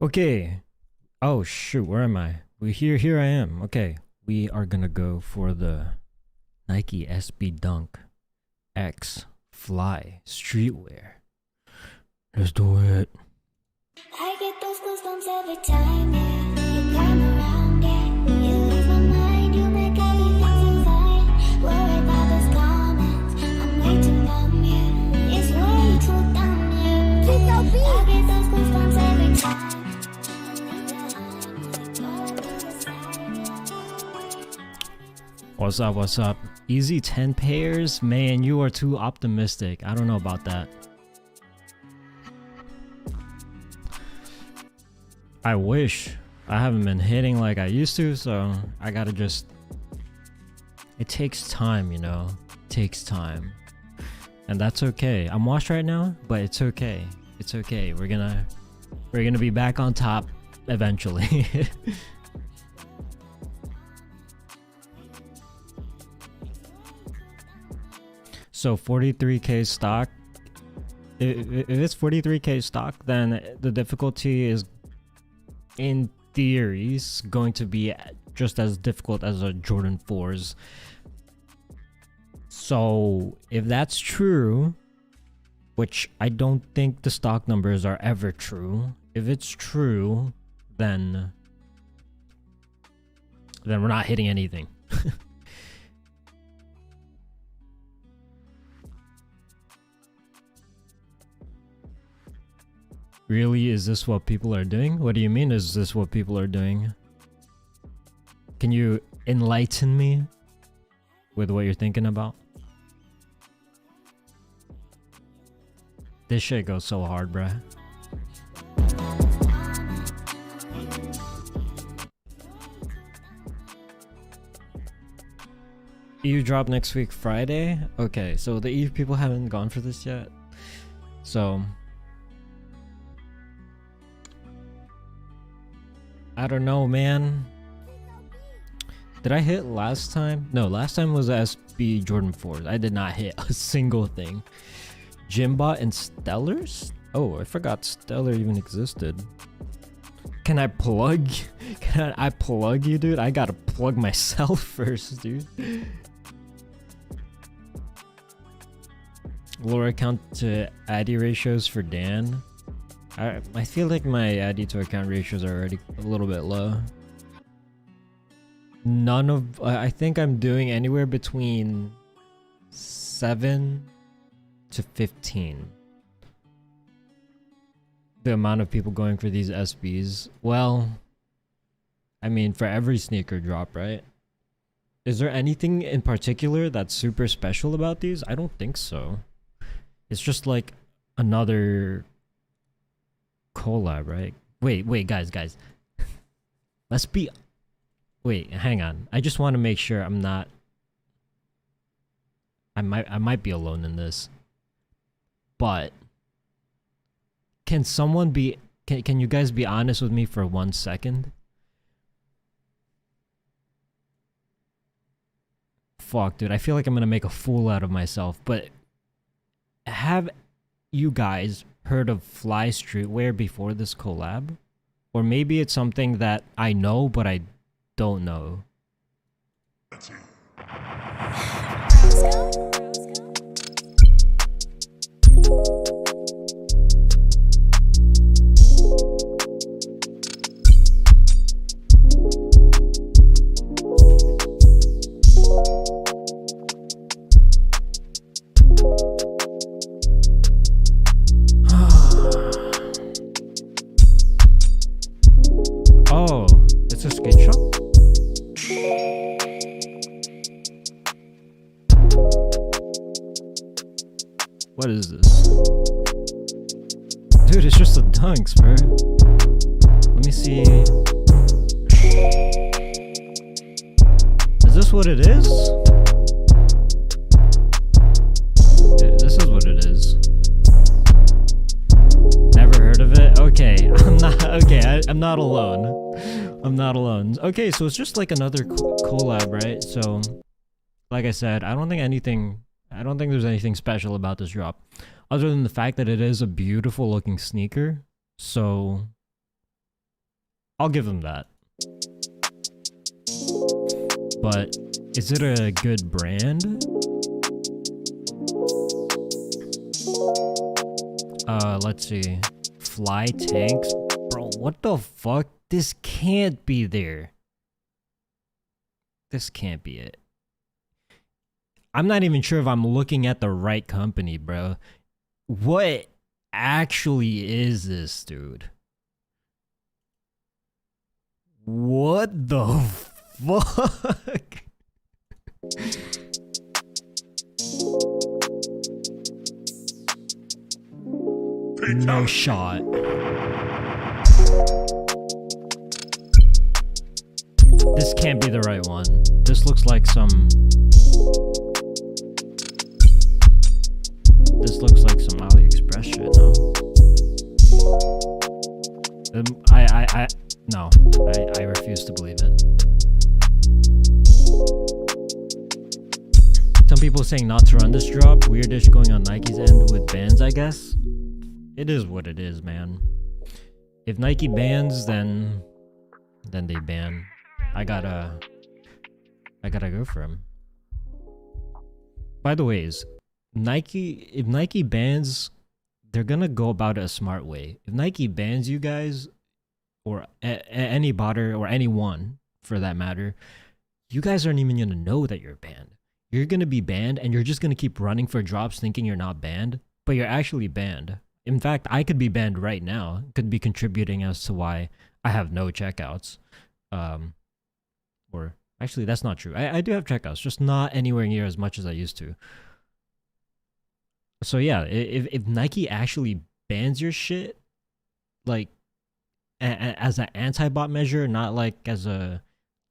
Okay. Oh shoot, where am I? Here I am. Okay. We are gonna go for the Nike SB Dunk X Fly Streetwear. Let's do it. I get those goosebumps every time, yeah. You come around, yeah. You ease my mind, you make everything feel fine. Worry about those comments, I'm way too numb, yeah. It's way too dumb, yeah. I get those goosebumps every time. What's up? Easy 10 pairs? Man, you are too optimistic. I don't know about that. I wish. I haven't been hitting like I used to, so I gotta just... It takes time, you know? It takes time. And that's okay. I'm washed right now, but it's okay. It's okay. We're gonna be back on top eventually. So 43k stock. If it's 43k stock, then the difficulty is, in theory, going to be just as difficult as a Jordan 4s. So if that's true, which I don't think the stock numbers are ever true, if it's true, then we're not hitting anything. Really? Is this what people are doing? What do you mean, is this what people are doing? Can you enlighten me with what you're thinking about? This shit goes so hard, bruh. Eve drop next week, Friday? Okay, so the Eve people haven't gone for this yet. So... I don't know, man. Did I hit last time? No, last time was the SB Jordan 4s. I did not hit a single thing. Gymbot and Stellars? Oh, I forgot Stellar even existed. Can I plug? Can I plug you, dude? I gotta plug myself first, dude. Lower account to Addy ratios for Dan. I feel like my Addy to account ratios are already a little bit low. None of... I think I'm doing anywhere between 7 to 15. The amount of people going for these SBs. Well, I mean, for every sneaker drop, right? Is there anything in particular that's super special about these? I don't think so. It's just like another... collab, right? Wait, guys. Let's be... Wait, hang on. I just want to make sure I'm not... I might be alone in this. But... Can someone be... Can you guys be honest with me for 1 second? Fuck, dude. I feel like I'm gonna make a fool out of myself. But... Have you guys... heard of Flystreetwear before this collab? Or maybe it's something that I know but I don't know. Oh, it's a skate shop? What is this? Dude, it's just the dunks, bro. Let me see. Is this what it is? Dude, this is what it is. Never heard of it? Okay, I'm not alone. I'm not alone. Okay, so it's just like another collab, right? So, like I said, I don't think there's anything special about this drop, other than the fact that it is a beautiful looking sneaker. So, I'll give them that. But is it a good brand? Let's see. Fly tanks? Bro, what the fuck? This can't be there. This can't be it. I'm not even sure if I'm looking at the right company, bro. What actually is this, dude? What the fuck? No shot. This can't be the right one. This looks like some... This looks like some AliExpress shit, no? No. I refuse to believe it. Some people saying not to run this drop. Weirdish going on Nike's end with bans, I guess. It is what it is, man. If Nike bans, then they ban. I gotta go for him. By the ways, if Nike bans, they're gonna go about it a smart way. If Nike bans you guys, or any botter, or anyone for that matter, you guys aren't even gonna know that you're banned. You're gonna be banned, and you're just gonna keep running for drops thinking you're not banned, but you're actually banned. In fact, I could be banned right now. Could be contributing as to why I have no checkouts. Or actually, that's not true. I do have checkouts, just not anywhere near as much as I used to. So yeah, if Nike actually bans your shit, like as an anti-bot measure, not like as a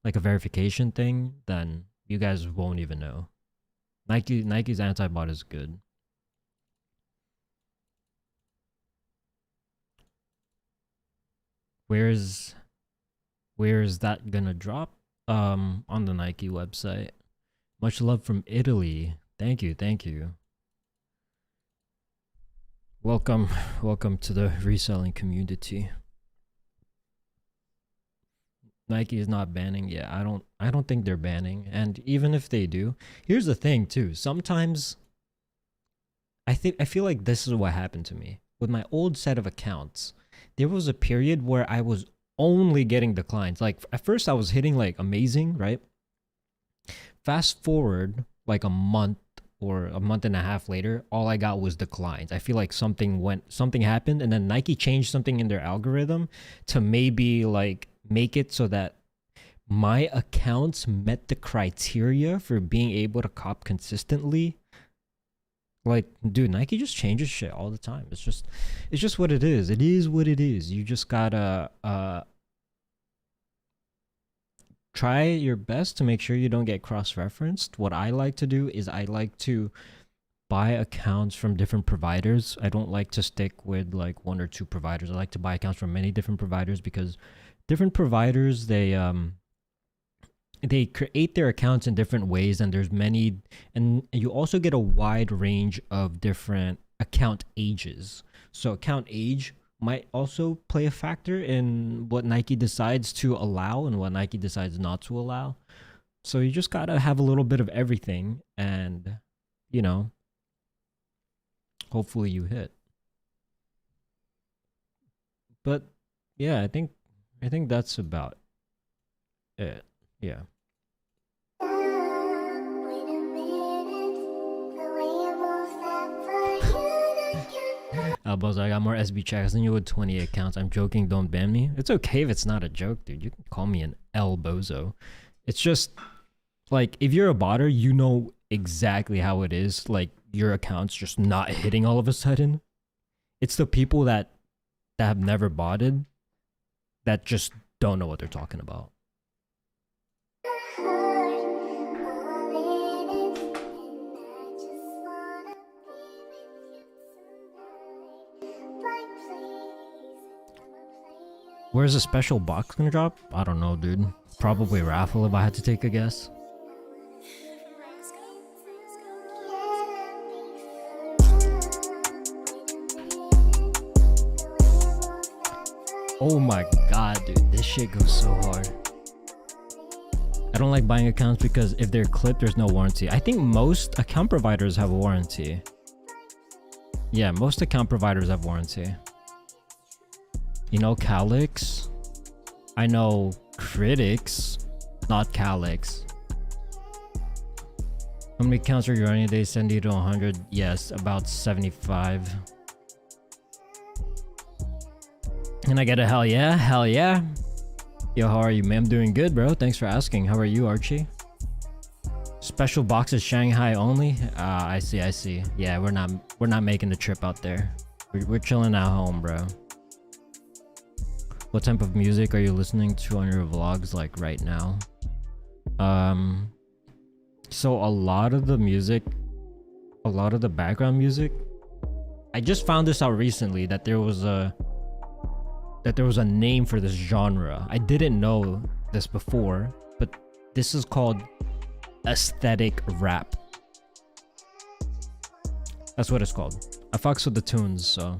verification thing, then you guys won't even know. Nike's anti-bot is good. Where is that gonna drop? On the Nike website. Much love from Italy. Thank you. Welcome to the reselling community. Nike is not banning. Yeah, I don't think they're banning. And even if they do, here's the thing too. Sometimes I feel like this is what happened to me with my old set of accounts. There was a period where I was only getting declines. Like at first I was hitting like amazing, right? Fast forward like a month or a month and a half later, all I got was declines. I feel like something happened, and then Nike changed something in their algorithm to maybe like make it so that my accounts met the criteria for being able to cop consistently. Like, dude, Nike just changes shit all the time. It's just what it is. It is what it is. You just gotta try your best to make sure you don't get cross-referenced. What I like to do is I like to buy accounts from different providers. I don't like to stick with like one or two providers. I like to buy accounts from many different providers, because different providers, they create their accounts in different ways, and there's many, and you also get a wide range of different account ages. So account age might also play a factor in what Nike decides to allow and what Nike decides not to allow. So you just gotta have a little bit of everything, and you know, hopefully you hit. But yeah, I think that's about it. Yeah. Elbows, I got more SB checks than you would 20 accounts. I'm joking, don't ban me. It's okay if it's not a joke, dude. You can call me an elbozo. It's just like, if you're a botter, you know exactly how it is. Like, your account's just not hitting all of a sudden. It's the people that have never botted that just don't know what they're talking about. Where's a special box gonna drop? I don't know, dude. Probably Raffle if I had to take a guess. Oh my god, dude, this shit goes so hard. I don't like buying accounts because if they're clipped, there's no warranty. I think most account providers have a warranty. Yeah, most account providers have warranty. You know Calix? I know Critics, not Calix. How many accounts are you running a day? 70 to 100? Yes, about 75. And I get a hell yeah, hell yeah. Yo, how are you, man? I'm doing good, bro. Thanks for asking. How are you, Archie? Special boxes Shanghai only? I see. Yeah, we're not making the trip out there. We're chilling at home, bro. What type of music are you listening to on your vlogs like right now? So a lot of the music, a lot of the background music, I just found this out recently that there was a name for this genre. I didn't know this before, but this is called aesthetic rap. That's what it's called. I fucks with the tunes, so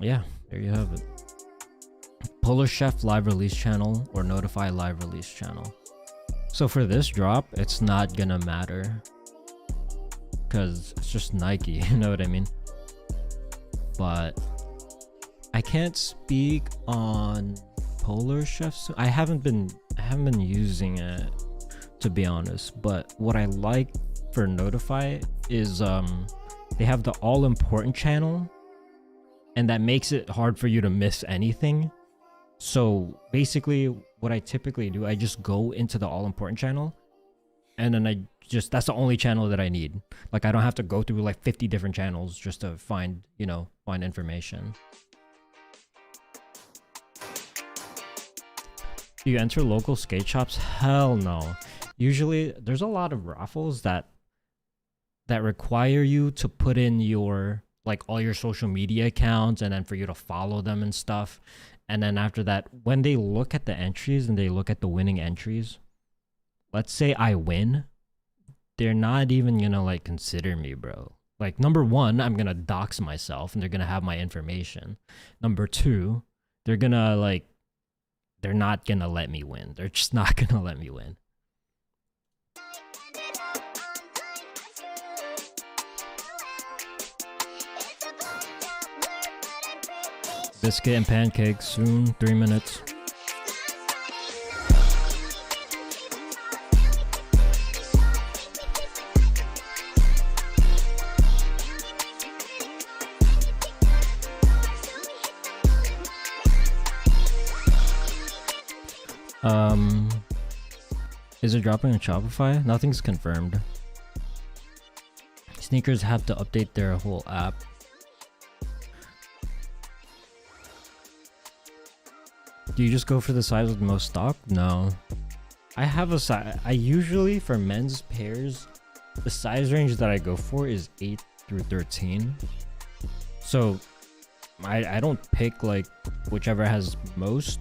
yeah, there you have it. Polar Chef live release channel or Notify live release channel. So for this drop, it's not gonna matter because it's just Nike, you know what I mean? But I can't speak on Polar Chefs. I haven't been using it, to be honest. But what I like for Notify is they have the all important channel, and that makes it hard for you to miss anything. So basically what I typically do, I just go into the all important channel, and then that's the only channel that I need. Like I don't have to go through like 50 different channels just to find information. Do you enter local skate shops? Hell no. Usually there's a lot of raffles that require you to put in your all your social media accounts and then for you to follow them and stuff. And then after that, when they look at the entries and they look at the winning entries, let's say I win, they're not even gonna consider me, bro. Like, number one, I'm gonna dox myself and they're gonna have my information. Number two, they're gonna they're not gonna let me win. They're just not gonna let me win. Biscuit and pancakes soon, 3 minutes. Is it dropping on Shopify? Nothing's confirmed. Sneakers have to update their whole app. Do you just go for the size with the most stock? No. I have a size. I usually, for men's pairs, the size range that I go for is 8 through 13. So I don't pick whichever has most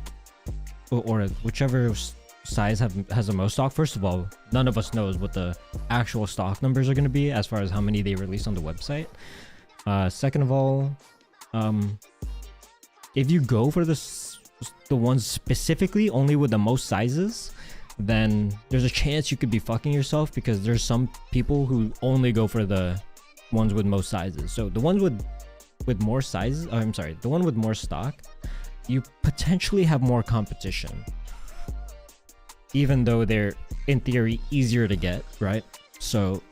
or whichever size has the most stock. First of all, none of us knows what the actual stock numbers are going to be as far as how many they release on the website. Second of all, if you go for the ones specifically only with the most sizes, then there's a chance you could be fucking yourself, because there's some people who only go for the ones with most sizes. So the ones with more sizes, the one with more stock, you potentially have more competition, even though they're in theory easier to get, right? So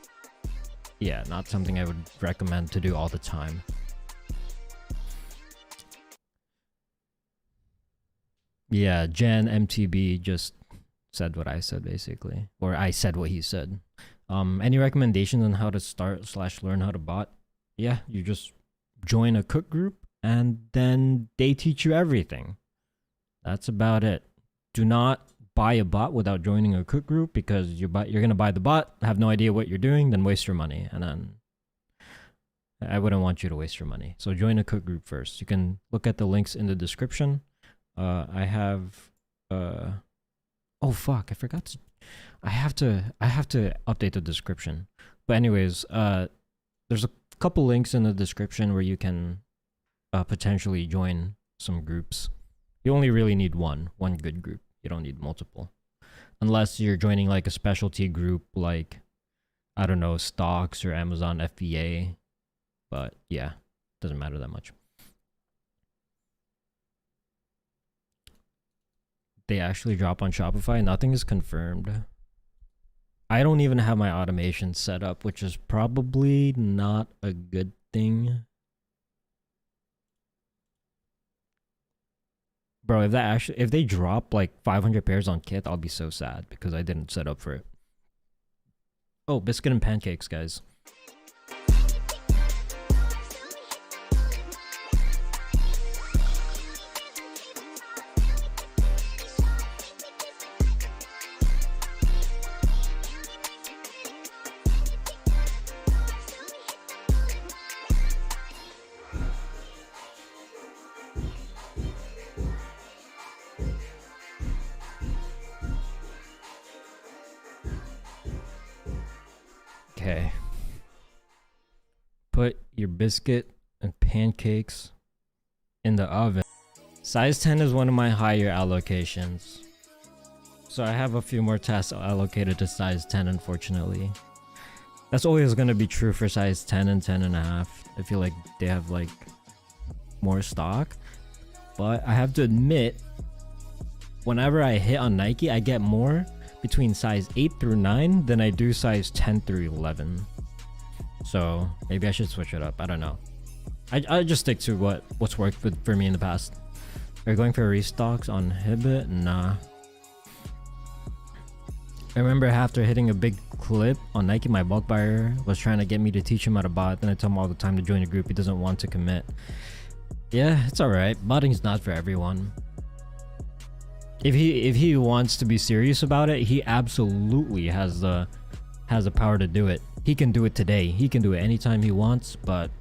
yeah, not something I would recommend to do all the time. Yeah, Jan MTB just said what I said, basically, or I said what he said. Any recommendations on how to start/learn how to bot? Yeah, you just join a cook group and then they teach you everything. That's about it. Do not buy a bot without joining a cook group, because you're gonna buy the bot, have no idea what you're doing, then waste your money, and then I wouldn't want you to waste your money. So join a cook group first. You can look at the links in the description. I have oh fuck, I forgot to I have to update the description. But anyways, there's a couple links in the description where you can potentially join some groups. You only really need one good group. You don't need multiple. Unless you're joining like a specialty group like, I don't know, stocks or Amazon FBA. But yeah, doesn't matter that much. They actually drop on Shopify. Nothing is confirmed. I don't even have my automation set up, which is probably not a good thing. Bro, if they drop like 500 pairs on Kith, I'll be so sad because I didn't set up for it. Oh, biscuit and pancakes, guys. Okay. Put your biscuit and pancakes in the oven. Size 10 is one of my higher allocations. So I have a few more tasks allocated to size 10, unfortunately. That's always going to be true for size 10 and 10.5. I feel like they have like more stock. But I have to admit, whenever I hit on Nike, I get more between size 8 through 9 than I do size 10 through 11. So maybe I should switch it up. I don't know. I just stick to what's worked for me in the past. Are you going for restocks on Hibbit? Nah. I remember after hitting a big clip on Nike, my bulk buyer was trying to get me to teach him how to bot. Then I tell him all the time to join a group he doesn't want to commit. Yeah, it's alright. Botting's not for everyone. If he wants to be serious about it, he absolutely has the power to do it. He can do it today. He can do it anytime he wants, but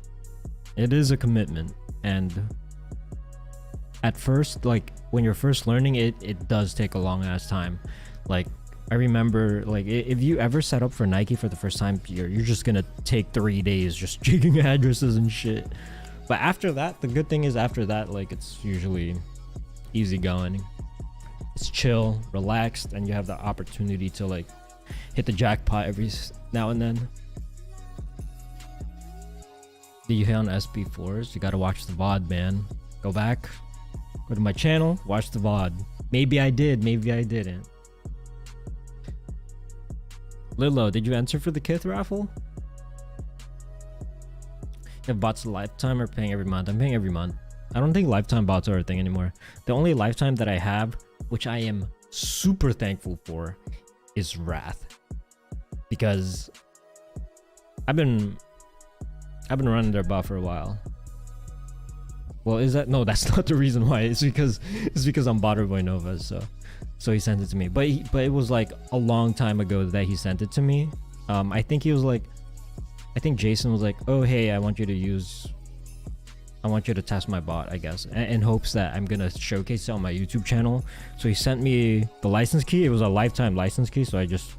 it is a commitment. And at first, like when you're first learning it does take a long ass time. Like I remember, like if you ever set up for Nike for the first time, you're just gonna take 3 days just jigging addresses and shit. But after that, the good thing is after that, like it's usually easy going. It's chill, relaxed, and you have the opportunity to like hit the jackpot every now and then. Did you hit on SB4s? You gotta watch the VOD, man. Go back, go to my channel, watch the VOD. Maybe I did, maybe I didn't. Lilo, did you enter for the Kith raffle? If bots a lifetime or paying every month? I'm paying every month. I don't think lifetime bots are a thing anymore. The only lifetime that I have, which I am super thankful for, is Wrath. Because I've been running their bot for a while. Well, is that no? That's not the reason why. It's because I'm BOTTERBOYNOVA. So he sent it to me. But it was like a long time ago that he sent it to me. I think Jason was like, oh hey, I want you to test my bot, I guess, in hopes that I'm gonna showcase it on my YouTube channel. So he sent me the license key. It was a lifetime license key, so I just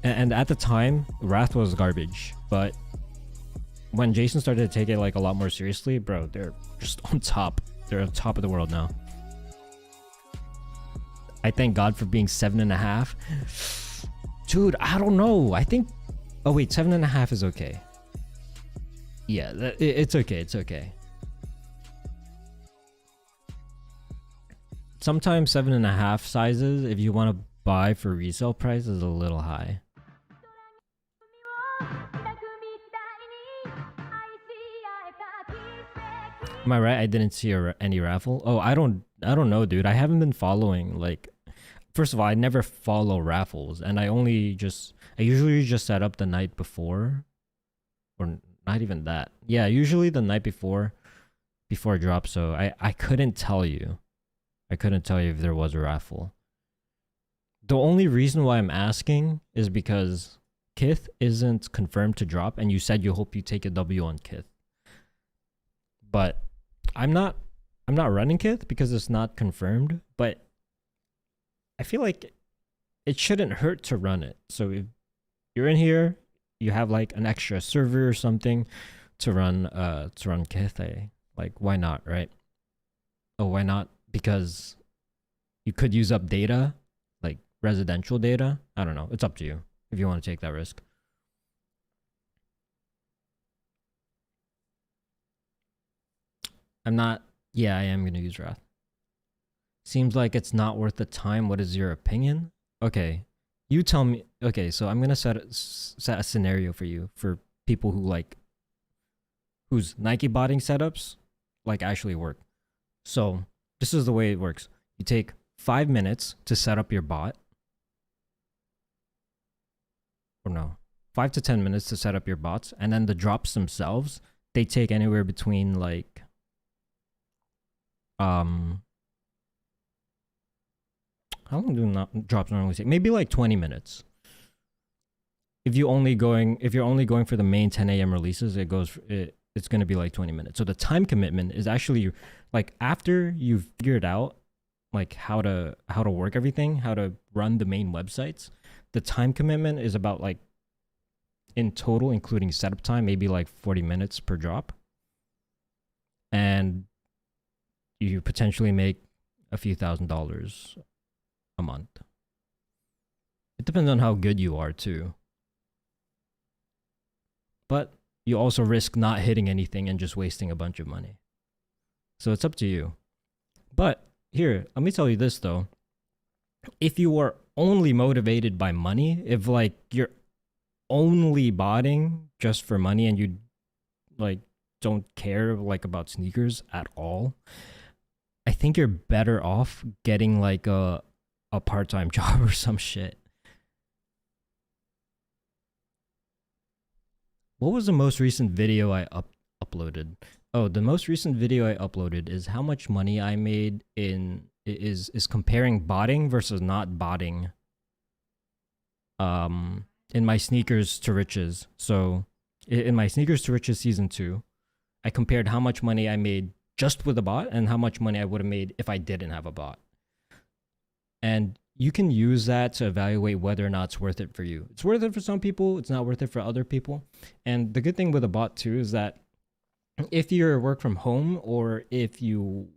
and at the time Wrath was garbage, but when Jason started to take it like a lot more seriously, bro, they're just on top. They're on top of the world now. I thank God for being 7.5. Dude, I don't know. I think, oh wait, 7.5 is okay. Yeah, it's okay. It's okay. Sometimes 7.5 sizes, if you want to buy for resale price, is a little high. Am I right? I didn't see any raffle. Oh, I don't know, dude. I haven't been following. Like, first of all, I never follow raffles, and I usually just set up the night before, or not even that. Yeah, usually the night before it drops. So I couldn't tell you. I couldn't tell you if there was a raffle. The only reason why I'm asking is because Kith isn't confirmed to drop, and you said you hope you take a W on Kith. But I'm not running Kith because it's not confirmed, but I feel like it shouldn't hurt to run it. So if you're in here, you have like an extra server or something to run Kith, Like, why not, right? Oh, why not? Because you could use up data, like residential data. I don't know. It's up to you if you want to take that risk. I'm not. Yeah, I am going to use Wrath. Seems like it's not worth the time. What is your opinion? Okay, you tell me. Okay, so I'm going to set a scenario for you for people who like whose Nike botting setups like actually work. So this is the way it works. You take 5 minutes to set up your bot. Or no, 5 to 10 minutes to set up your bots. And then the drops themselves, they take anywhere between like, how long do drops normally take? Maybe like 20 minutes. If you're only going for the main 10 a.m. releases, it's going to be like 20 minutes. So the time commitment is actually like after you've figured out like how to work everything, how to run the main websites, the time commitment is about like in total, including setup time, maybe like 40 minutes per drop. And you potentially make a few $1,000s a month. It depends on how good you are too. But you also risk not hitting anything and just wasting a bunch of money. So it's up to you. But here, let me tell you this though. If you are only motivated by money, if like you're only botting just for money and you like don't care like about sneakers at all, I think you're better off getting like a part-time job or some shit. What was the most recent video I uploaded? Oh, the most recent video I uploaded is how much money I made is comparing botting versus not botting in my Sneakers to Riches. So in my Sneakers to Riches season 2, I compared how much money I made just with a bot and how much money I would have made if I didn't have a bot. And you can use that to evaluate whether or not it's worth it for you. It's worth it for some people, it's not worth it for other people. And the good thing with a bot too is that if you work from home or if you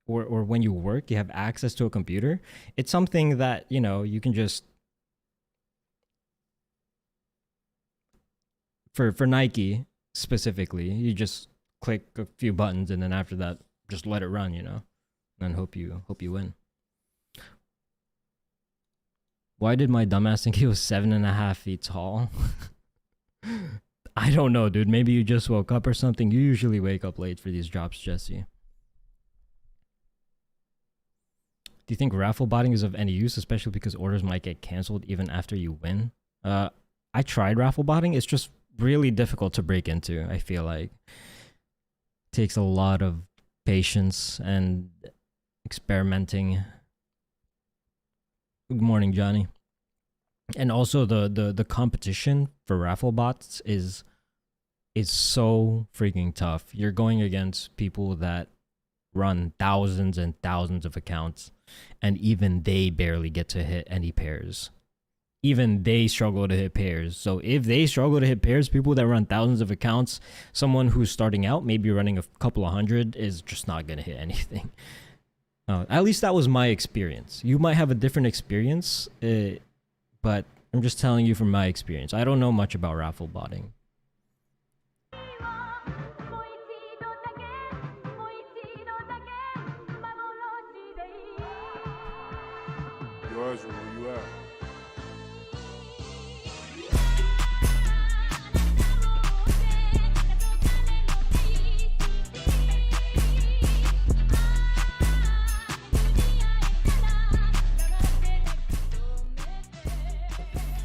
or when you work, you have access to a computer, it's something that, you know, you can just for Nike specifically, you just click a few buttons and then after that just let it run, you know, and hope you win. Why did my dumbass think he was 7.5 feet tall? I don't know, dude. Maybe you just woke up or something. You usually wake up late for these drops, Jesse. Do you think raffle botting is of any use, especially because orders might get canceled even after you win? I tried raffle botting. It's just really difficult to break into, I feel like. It takes a lot of patience and experimenting. Good morning, Johnny. And also the competition for raffle bots is so freaking tough. You're going against people that run thousands and thousands of accounts, and even they barely get to hit any pairs. Even they struggle to hit pairs. So if they struggle to hit pairs, people that run thousands of accounts, someone who's starting out, maybe running a couple of hundred, is just not going to hit anything. At least that was my experience. You might have a different experience, but I'm just telling you from my experience. I don't know much about raffle botting. Yours, where you at?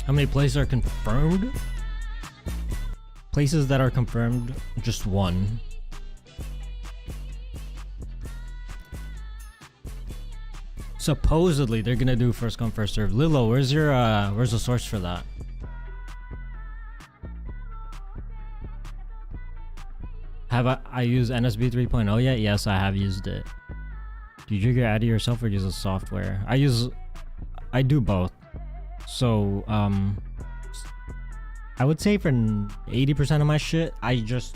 How many places are confirmed? Places that are confirmed, just one. Supposedly, they're gonna do first come, first serve. Lilo, where's the source for that? Have I used NSB 3.0 yet? Yes, I have used it. Do you trigger ad yourself or use a software? I do both. So, I would say for 80% of my shit, I just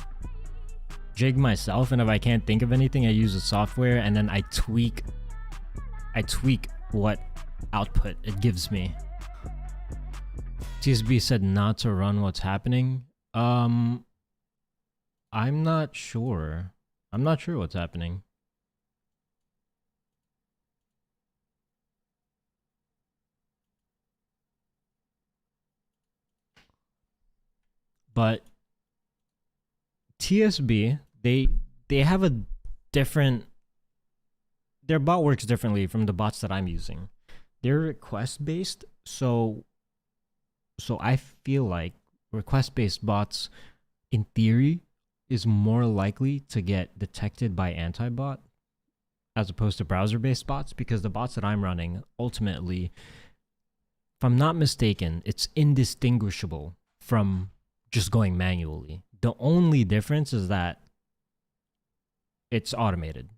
jig myself, and if I can't think of anything, I use the software and then I tweak what output it gives me. TSB said not to run what's happening. I'm not sure. I'm not sure what's happening. But TSB, they have a different, their bot works differently from the bots that I'm using. They're request based, so I feel like request based bots in theory is more likely to get detected by anti-bot as opposed to browser based bots, because the bots that I'm running ultimately, if I'm not mistaken, it's indistinguishable from just going manually. The only difference is that it's automated.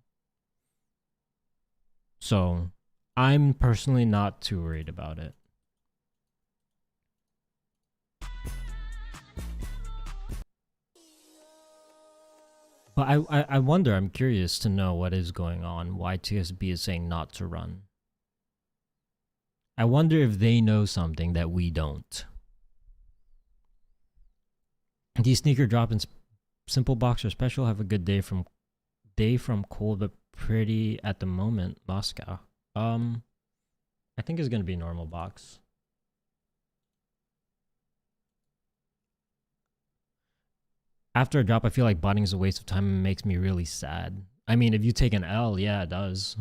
So I'm personally not too worried about it. But I wonder, I'm curious to know what is going on, why TSB is saying not to run. I wonder if they know something that we don't. These sneaker drop in simple box or special. Have a good day from cold but pretty at the moment. Moscow. I think it's gonna be normal box. After a drop, I feel like botting is a waste of time and makes me really sad. I mean, if you take an L, yeah, it does.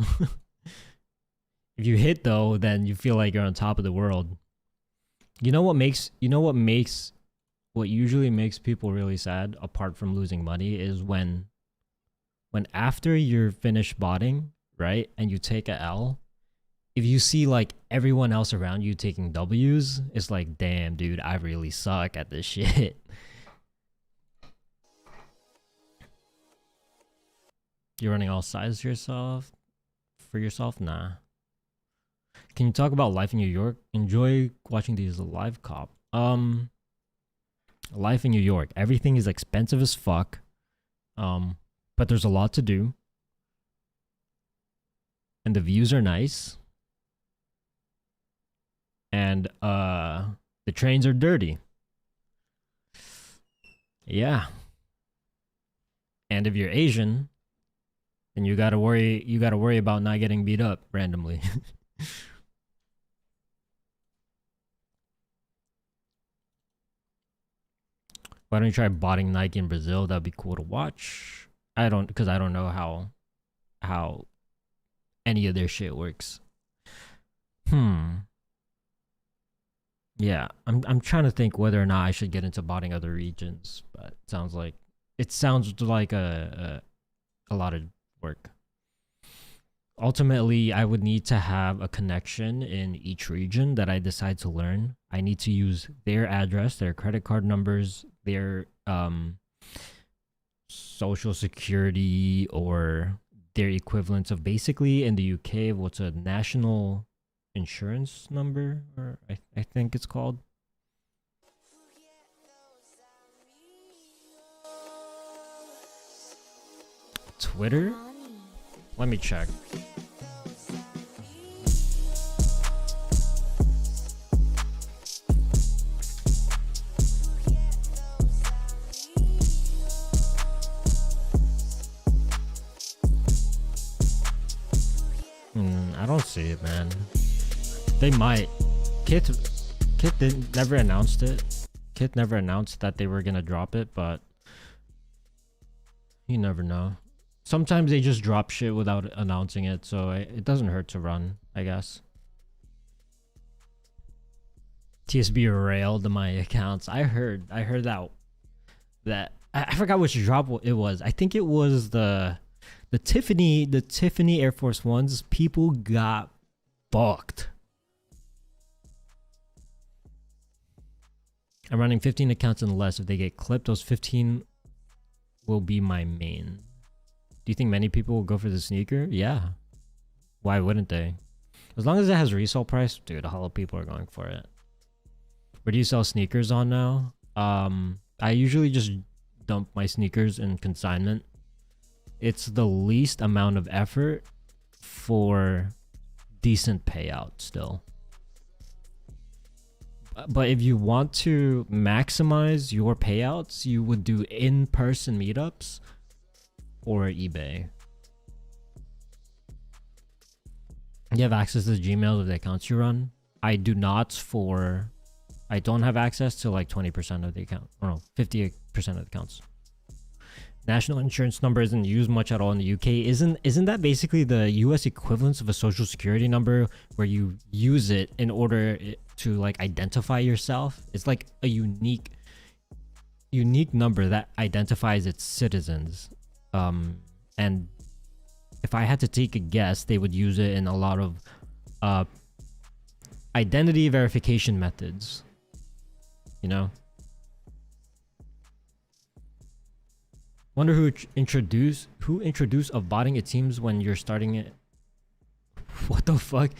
If you hit though, then you feel like you're on top of the world. What usually makes people really sad, apart from losing money, is when after you're finished botting, right, and you take a L, if you see like everyone else around you taking W's, it's like, damn, dude, I really suck at this shit. You're running all sides for yourself? Nah. Can you talk about life in New York? Enjoy watching these LIVECOP. Life in New York. Everything is expensive as fuck. But there's a lot to do. And the views are nice. And the trains are dirty. Yeah. And if you're Asian, then you gotta worry about not getting beat up randomly. Why don't you try botting Nike in Brazil? That'd be cool to watch. Because I don't know how any of their shit works. Yeah, I'm trying to think whether or not I should get into botting other regions, but it sounds like a lot of work. Ultimately, I would need to have a connection in each region that I decide to learn. I need to use their address, their credit card numbers, their social security, or their equivalents of basically in the UK what's a national insurance number, or I think it's called. Twitter? Let me check. I don't see it, man. They might. Kit never announced it. Kit never announced that they were gonna drop it, but you never know. Sometimes they just drop shit without announcing it, so it doesn't hurt to run, I guess. TSB railed my accounts. I heard that I forgot which drop it was. I think it was the Tiffany Air Force Ones. People got fucked. I'm running 15 accounts and less. If they get clipped, those 15 will be my main. Do you think many people will go for the sneaker? Yeah. Why wouldn't they? As long as it has resale price, dude, a lot of people are going for it. Where do you sell sneakers on now? I usually just dump my sneakers in consignment it's the least amount of effort for decent payout still. But if you want to maximize your payouts, you would do in-person meetups or eBay. You have access to the Gmail of the accounts you run. I do not I don't have access to like 20% of the account. Or no, 58% of the accounts. National insurance number isn't used much at all in the UK. Isn't that basically the US equivalent of a social security number where you use it in order to like identify yourself? It's like a unique number that identifies its citizens. And if I had to take a guess, they would use it in a lot of identity verification methods. You know? Wonder who introduced of botting, it seems, when you're starting it. What the fuck?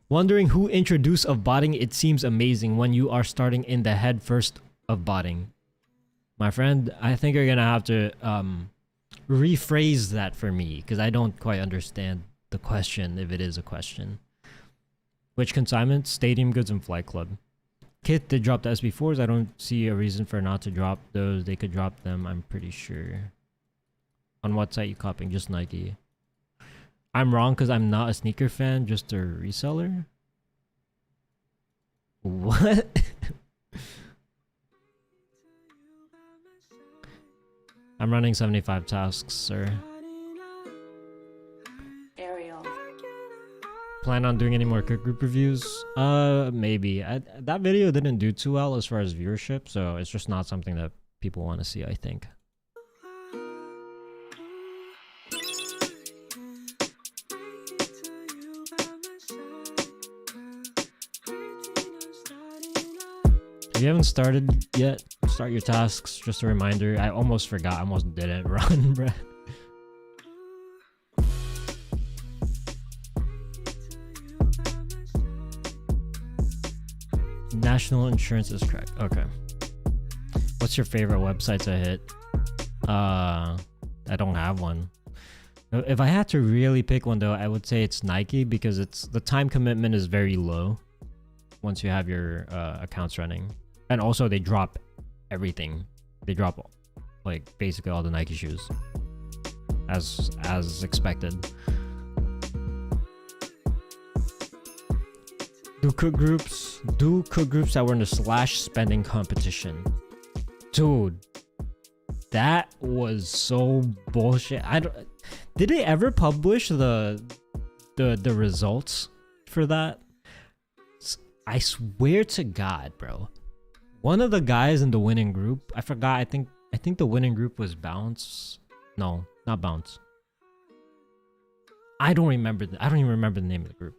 Wondering who introduced of botting, it seems amazing when you are starting in the head first of botting. My friend, I think you're gonna have to rephrase that for me, because I don't quite understand the question, if it is a question. Which consignment? Stadium goods and Flight Club. Kit did drop the SB4s. I don't see a reason for not to drop those. They could drop them, I'm pretty sure. On what site you copying? Just Nike. I'm wrong because I'm not a sneaker fan, just a reseller. What? I'm running 75 tasks, sir. Plan on doing any more cook group reviews? Maybe. That video didn't do too well as far as viewership, so it's just not something that people want to see, I think. If you haven't started yet, start your tasks. Just a reminder. I almost forgot. I almost didn't run, bruh. National insurance is correct. Okay. What's your favorite website to hit? I don't have one. If I had to really pick one though, I would say it's Nike, because the time commitment is very low once you have your accounts running. And also they drop everything. They drop like basically all the Nike shoes as expected. Do cook groups that were in the slash spending competition. Dude, that was so bullshit. Did they ever publish the results for that? I swear to God, bro. One of the guys in the winning group, I forgot, I think the winning group was Bounce. No, not Bounce. I don't even remember the name of the group.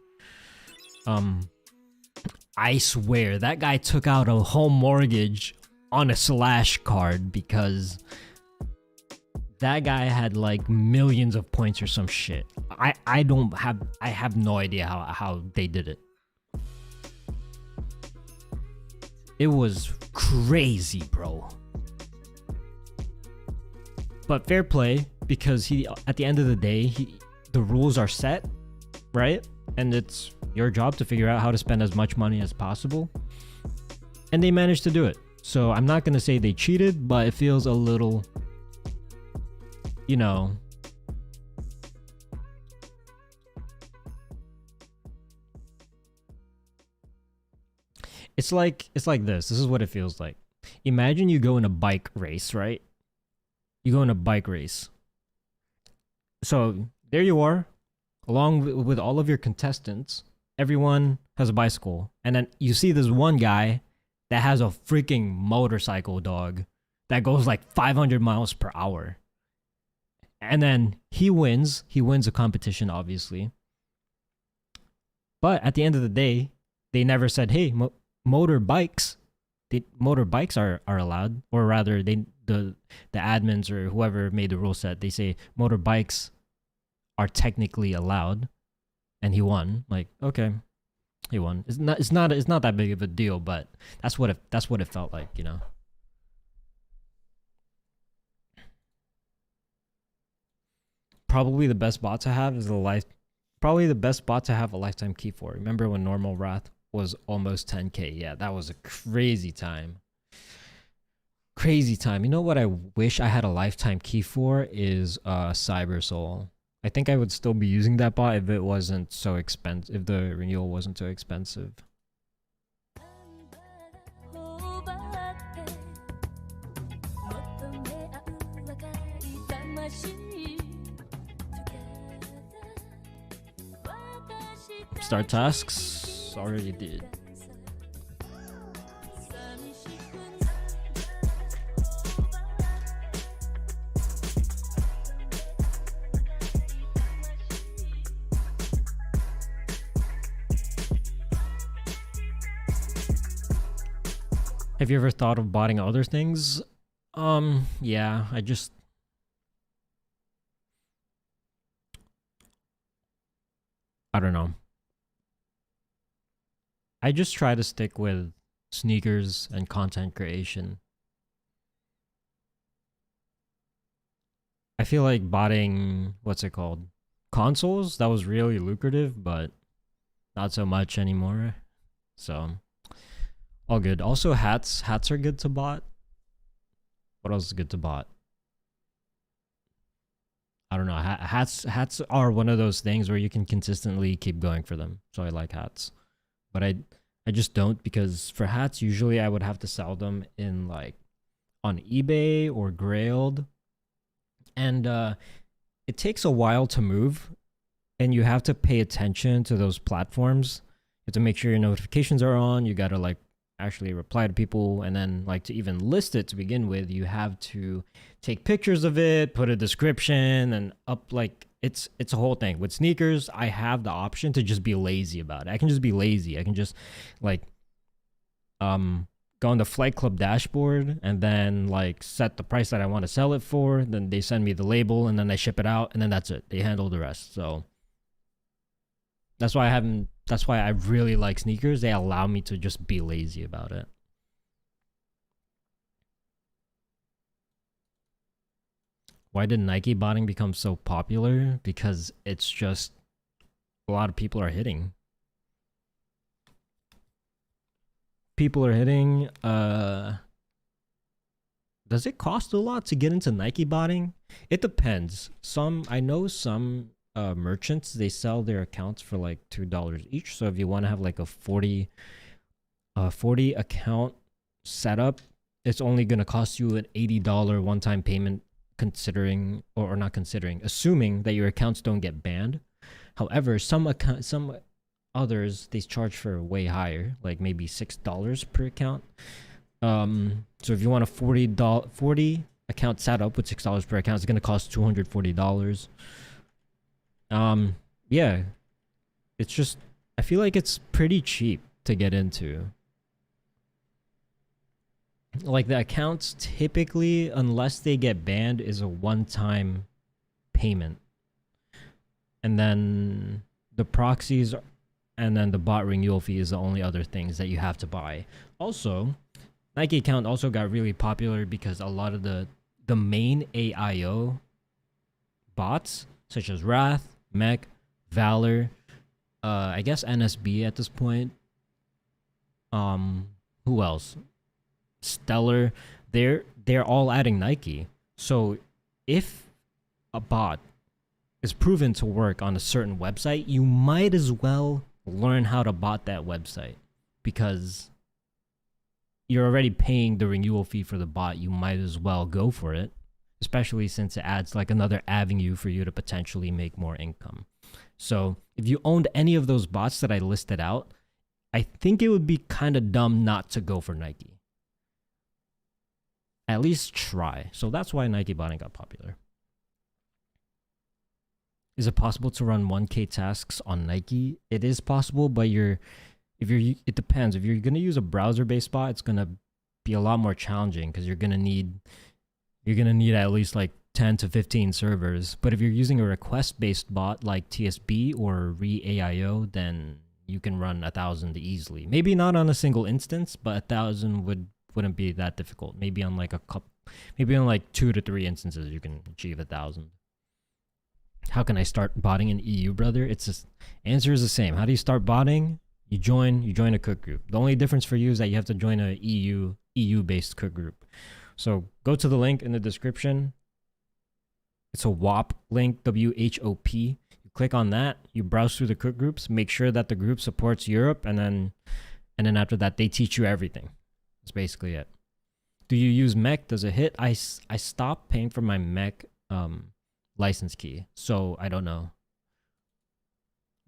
I swear that guy took out a home mortgage on a slash card because that guy had like millions of points or some shit. I have no idea how they did it. It was crazy, bro. But fair play, because at the end of the day, the rules are set, right? And it's your job to figure out how to spend as much money as possible. And they managed to do it. So I'm not going to say they cheated, but it feels a little, you know, it's like this. This is what it feels like. Imagine you go in a bike race, right? You go in a bike race. So there you are, along with all of your contestants. Everyone has a bicycle. And then you see this one guy that has a freaking motorcycle, dog, that goes like 500 miles per hour. And then he wins. He wins a competition, obviously. But at the end of the day, they never said, hey, motorbikes are allowed. Or rather, the admins or whoever made the rule set, they say motorbikes are technically allowed. And he won. Like, okay, he won. It's not that big of a deal, but that's what it felt like, you know. probably the best bot to have is probably the best bot to have a lifetime key for. Remember when normal Wrath was almost 10k? Yeah, that was a crazy time. Crazy time. You know what I wish I had a lifetime key for is Cyber Soul. I think I would still be using that bot if it wasn't so expensive, if the renewal wasn't so expensive. Start tasks, already did. Have you ever thought of buying other things? Yeah, I don't know. I just try to stick with sneakers and content creation. I feel like buying, what's it called? Consoles, that was really lucrative, but not so much anymore. So, all good. Also, hats. Hats are good to bot. What else is good to bot? I don't know. Hats are one of those things where you can consistently keep going for them. So I like hats. But I just don't, because for hats, usually I would have to sell them in like on eBay or Grailed. And it takes a while to move, and you have to pay attention to those platforms. You have to make sure your notifications are on. You got to like actually reply to people, and then like to even list it to begin with, you have to take pictures of it, put a description, and up like it's a whole thing. With sneakers, I have the option to just be lazy about it. I can just be lazy. I can just like go on the Flight Club dashboard and then like set the price that I want to sell it for. Then they send me the label, and then I ship it out, and then that's it. They handle the rest. So that's why I really like sneakers. They allow me to just be lazy about it. Why did Nike botting become so popular? Because it's just a lot of people are hitting. People are hitting. Does it cost a lot to get into Nike botting? It depends. I know some merchants, they sell their accounts for like $2 each. So if you want to have like a 40 account setup, it's only going to cost you an $80 one-time payment, considering or not considering, assuming that your accounts don't get banned. However, some others, they charge for way higher, like maybe $6 per account. So if you want a 40 account setup with $6 per account, it's going to cost $240. Yeah, it's just, I feel like it's pretty cheap to get into. Like the accounts typically, unless they get banned, is a one-time payment. And then the proxies and then the bot renewal fee is the only other things that you have to buy. Also, Nike account also got really popular because a lot of the main AIO bots, such as Wrath, Mech, Valor, I guess NSB at this point. Who else? Stellar. They're all adding Nike. So if a bot is proven to work on a certain website, you might as well learn how to bot that website, because you're already paying the renewal fee for the bot. You might as well go for it, especially since it adds like another avenue for you to potentially make more income. So if you owned any of those bots that I listed out, I think it would be kind of dumb not to go for Nike. At least try. So that's why Nike botting got popular. Is it possible to run 1K tasks on Nike? It is possible, but it depends. If you're going to use a browser-based bot, it's going to be a lot more challenging, because you're going to need at least like 10 to 15 servers. But if you're using a request-based bot like TSB or Re-AIO, then you can run 1,000 easily. Maybe not on a single instance, but 1,000 wouldn't be that difficult. Maybe on like 2 to 3 instances you can achieve 1,000. how can I start botting in EU, brother? It's just answer is the same. How do you start botting? You join a cook group. The only difference for you is that you have to join a EU based cook group. So go to the link in the description. It's a WHOP link, WHOP. You click on that, you browse through the cook groups, make sure that the group supports Europe, and then after that they teach you everything. That's basically it. Do you use MEC? Does it hit? I stopped paying for my MEC license key, so I don't know.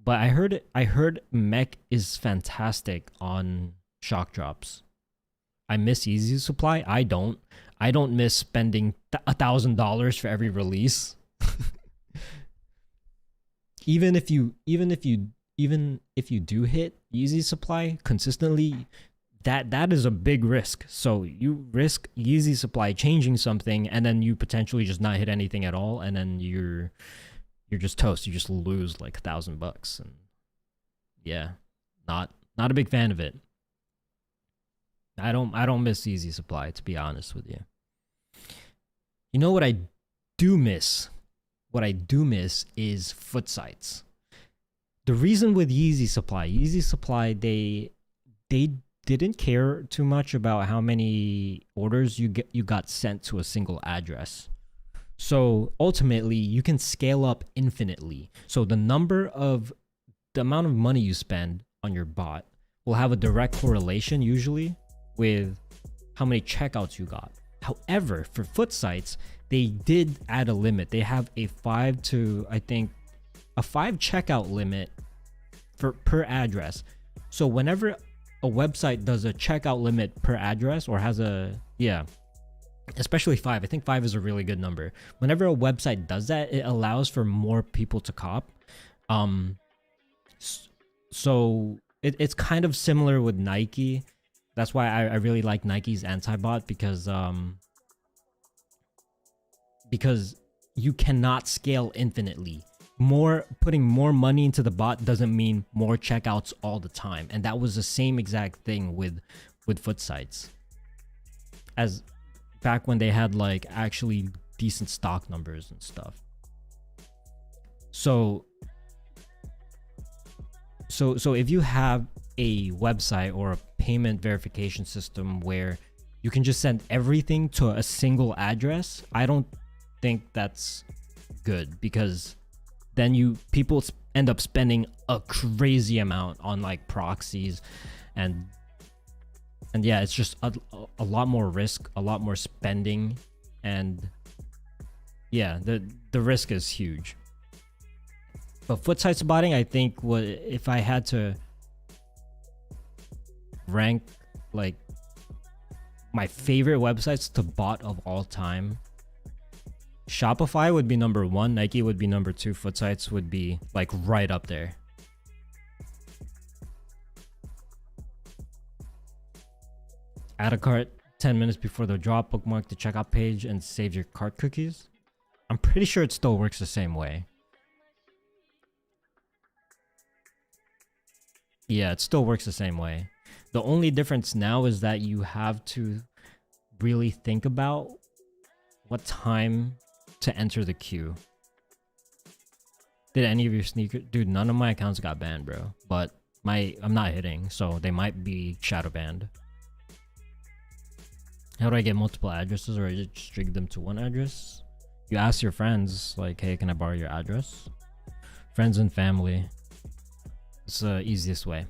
But I heard MEC is fantastic on shock drops. I miss Easy Supply. I don't miss spending $1,000 for every release. even if you do hit Easy Supply consistently, that is a big risk. So you risk Easy Supply changing something, and then you potentially just not hit anything at all, and then you're just toast. You just lose like $1,000, and yeah, not a big fan of it. I don't miss Easy Supply, to be honest with you. You know what I do miss? What I do miss is foot sites. The reason with Yeezy Supply, they didn't care too much about how many orders you got sent to a single address. So ultimately, you can scale up infinitely. So the amount of money you spend on your bot will have a direct correlation usually with how many checkouts you got. However, for foot sites, they did add a limit. They have a 5 checkout limit per address. So whenever a website does a checkout limit per address, or has especially 5, I think 5 is a really good number. Whenever a website does that, it allows for more people to cop. So it's kind of similar with Nike. That's why I really like Nike's anti-bot, because you cannot scale infinitely. Putting more money into the bot doesn't mean more checkouts all the time, and that was the same exact thing with foot sites, as back when they had like actually decent stock numbers and stuff. So if you have a website or a payment verification system where you can just send everything to a single address, I don't think that's good, because then people end up spending a crazy amount on like proxies, and yeah, it's just a lot more risk, a lot more spending, and yeah, the risk is huge. But foot site botting, I think, if I had to rank like my favorite websites to bot of all time, Shopify would be number 1, Nike would be number 2, foot sites would be like right up there. Add a cart 10 minutes before the drop, bookmark the checkout page, and save your cart cookies. I'm pretty sure it still works the same way. Yeah, it still works the same way. The only difference now is that you have to really think about what time to enter the queue. Did any of your sneakers? Dude, none of my accounts got banned, bro. But I'm not hitting, so they might be shadow banned. How do I get multiple addresses, or I just rig them to one address? You ask your friends, like, hey, can I borrow your address? Friends and family. It's the easiest way.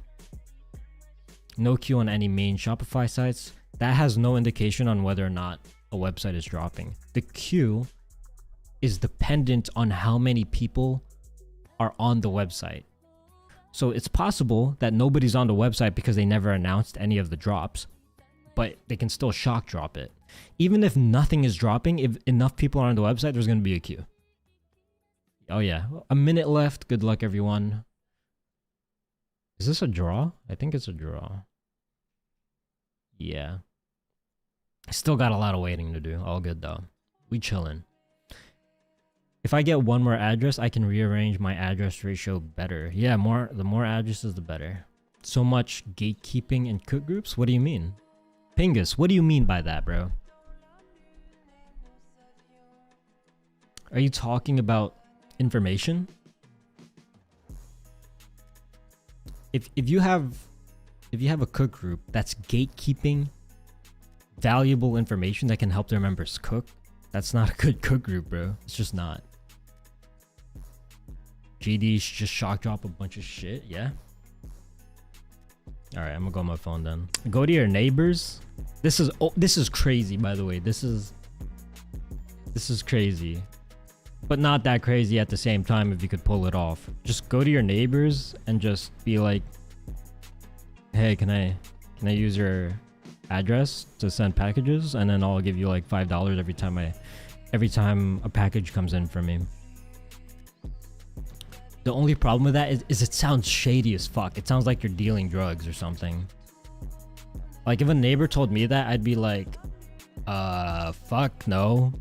No queue on any main Shopify sites. That has no indication on whether or not a website is dropping. The queue is dependent on how many people are on the website. So it's possible that nobody's on the website because they never announced any of the drops, but they can still shock drop it. Even if nothing is dropping, if enough people are on the website, there's going to be a queue. Oh yeah, a minute left. Good luck, everyone. Is this a draw? I think it's a draw. Yeah. Still got a lot of waiting to do. All good though. We chillin'. If I get one more address, I can rearrange my address ratio better. Yeah, the more addresses, the better. So much gatekeeping in cook groups? What do you mean? Pingus, what do you mean by that, bro? Are you talking about information. If you have a cook group that's gatekeeping valuable information that can help their members cook, that's not a good cook group, bro. It's just not. GDs just shock drop a bunch of shit, yeah. All right, I'm gonna go on my phone then. Go to your neighbors. This is crazy, by the way. This is crazy, but not that crazy at the same time. If you could pull it off, just go to your neighbors and just be like, "Hey, can I use your address to send packages?" And then I'll give you like $5 every time a package comes in from me. The only problem with that is it sounds shady as fuck. It sounds like you're dealing drugs or something. Like if a neighbor told me that, I'd be like, fuck no.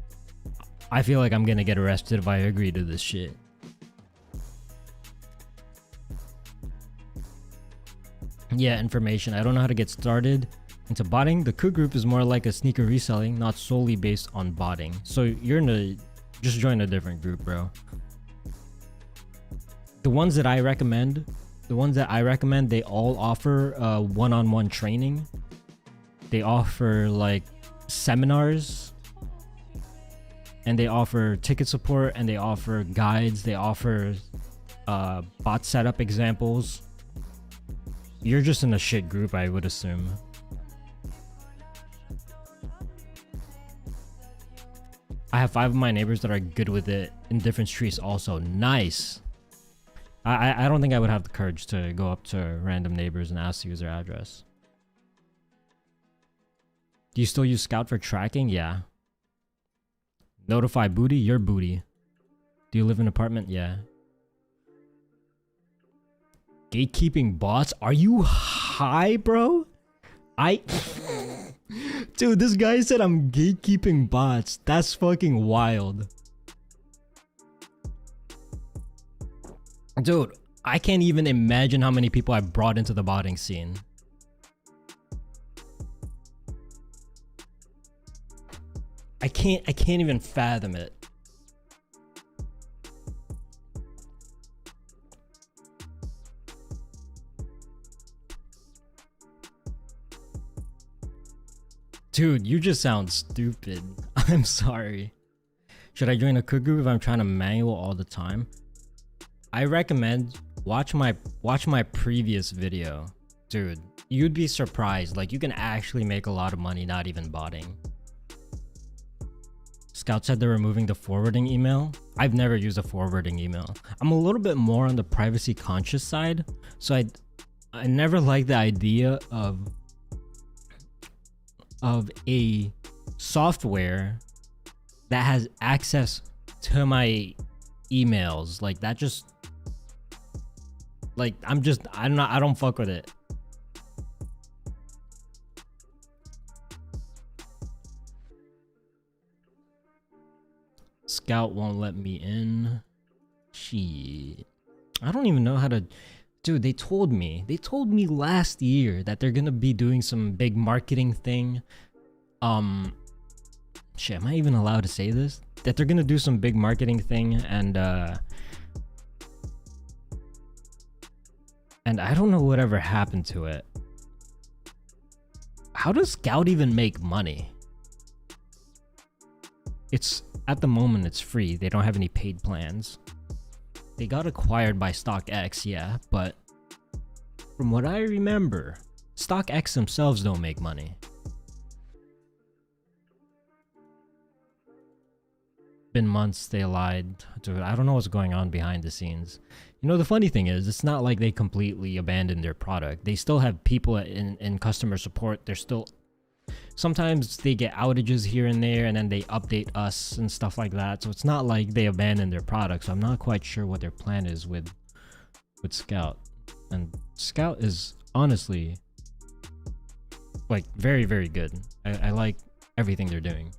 I feel like I'm gonna get arrested if I agree to this shit. Yeah, information. I don't know how to get started into botting. The cook group is more like a sneaker reselling, not solely based on botting. So just join a different group, bro. The ones that I recommend, they all offer one-on-one training. They offer like seminars, and they offer ticket support, and they offer guides. They offer bot setup examples. You're just in a shit group, I would assume. I have 5 of my neighbors that are good with it in different streets also. Nice. I don't think I would have the courage to go up to random neighbors and ask to use their address. Do you still use Scout for tracking? Yeah. Notify booty? Your booty. Do you live in an apartment? Yeah. Gatekeeping bots? Are you high, bro? Dude, this guy said I'm gatekeeping bots. That's fucking wild. Dude, I can't even imagine how many people I brought into the botting scene. I can't even fathom it. Dude, you just sound stupid. I'm sorry. Should I join a cook group if I'm trying to manual all the time? I recommend watch my previous video. Dude, you'd be surprised. Like, you can actually make a lot of money not even botting. Scout said they're removing the forwarding email. I've never used a forwarding email. I'm a little bit more on the privacy conscious side, so I never liked the idea of a software that has access to my emails. Like, that just, like, I don't fuck with it. Scout won't let me in. Shit. I don't even know how to. Dude, they told me last year that they're gonna be doing some big marketing thing. Shit, am I even allowed to say this? That they're gonna do some big marketing thing, and I don't know whatever happened to it. How does Scout even make money? It's, at the moment, it's free. They don't have any paid plans. They got acquired by StockX, yeah, but from what I remember, StockX themselves don't make money. Been months they lied. Dude, I don't know what's going on behind the scenes. You know, the funny thing is, it's not like they completely abandoned their product. They still have people in customer support. They're still... Sometimes they get outages here and there, and then they update us and stuff like that. So it's not like they abandoned their product. So I'm not quite sure what their plan is with Scout. And Scout is honestly, like, very, very good. I like everything they're doing.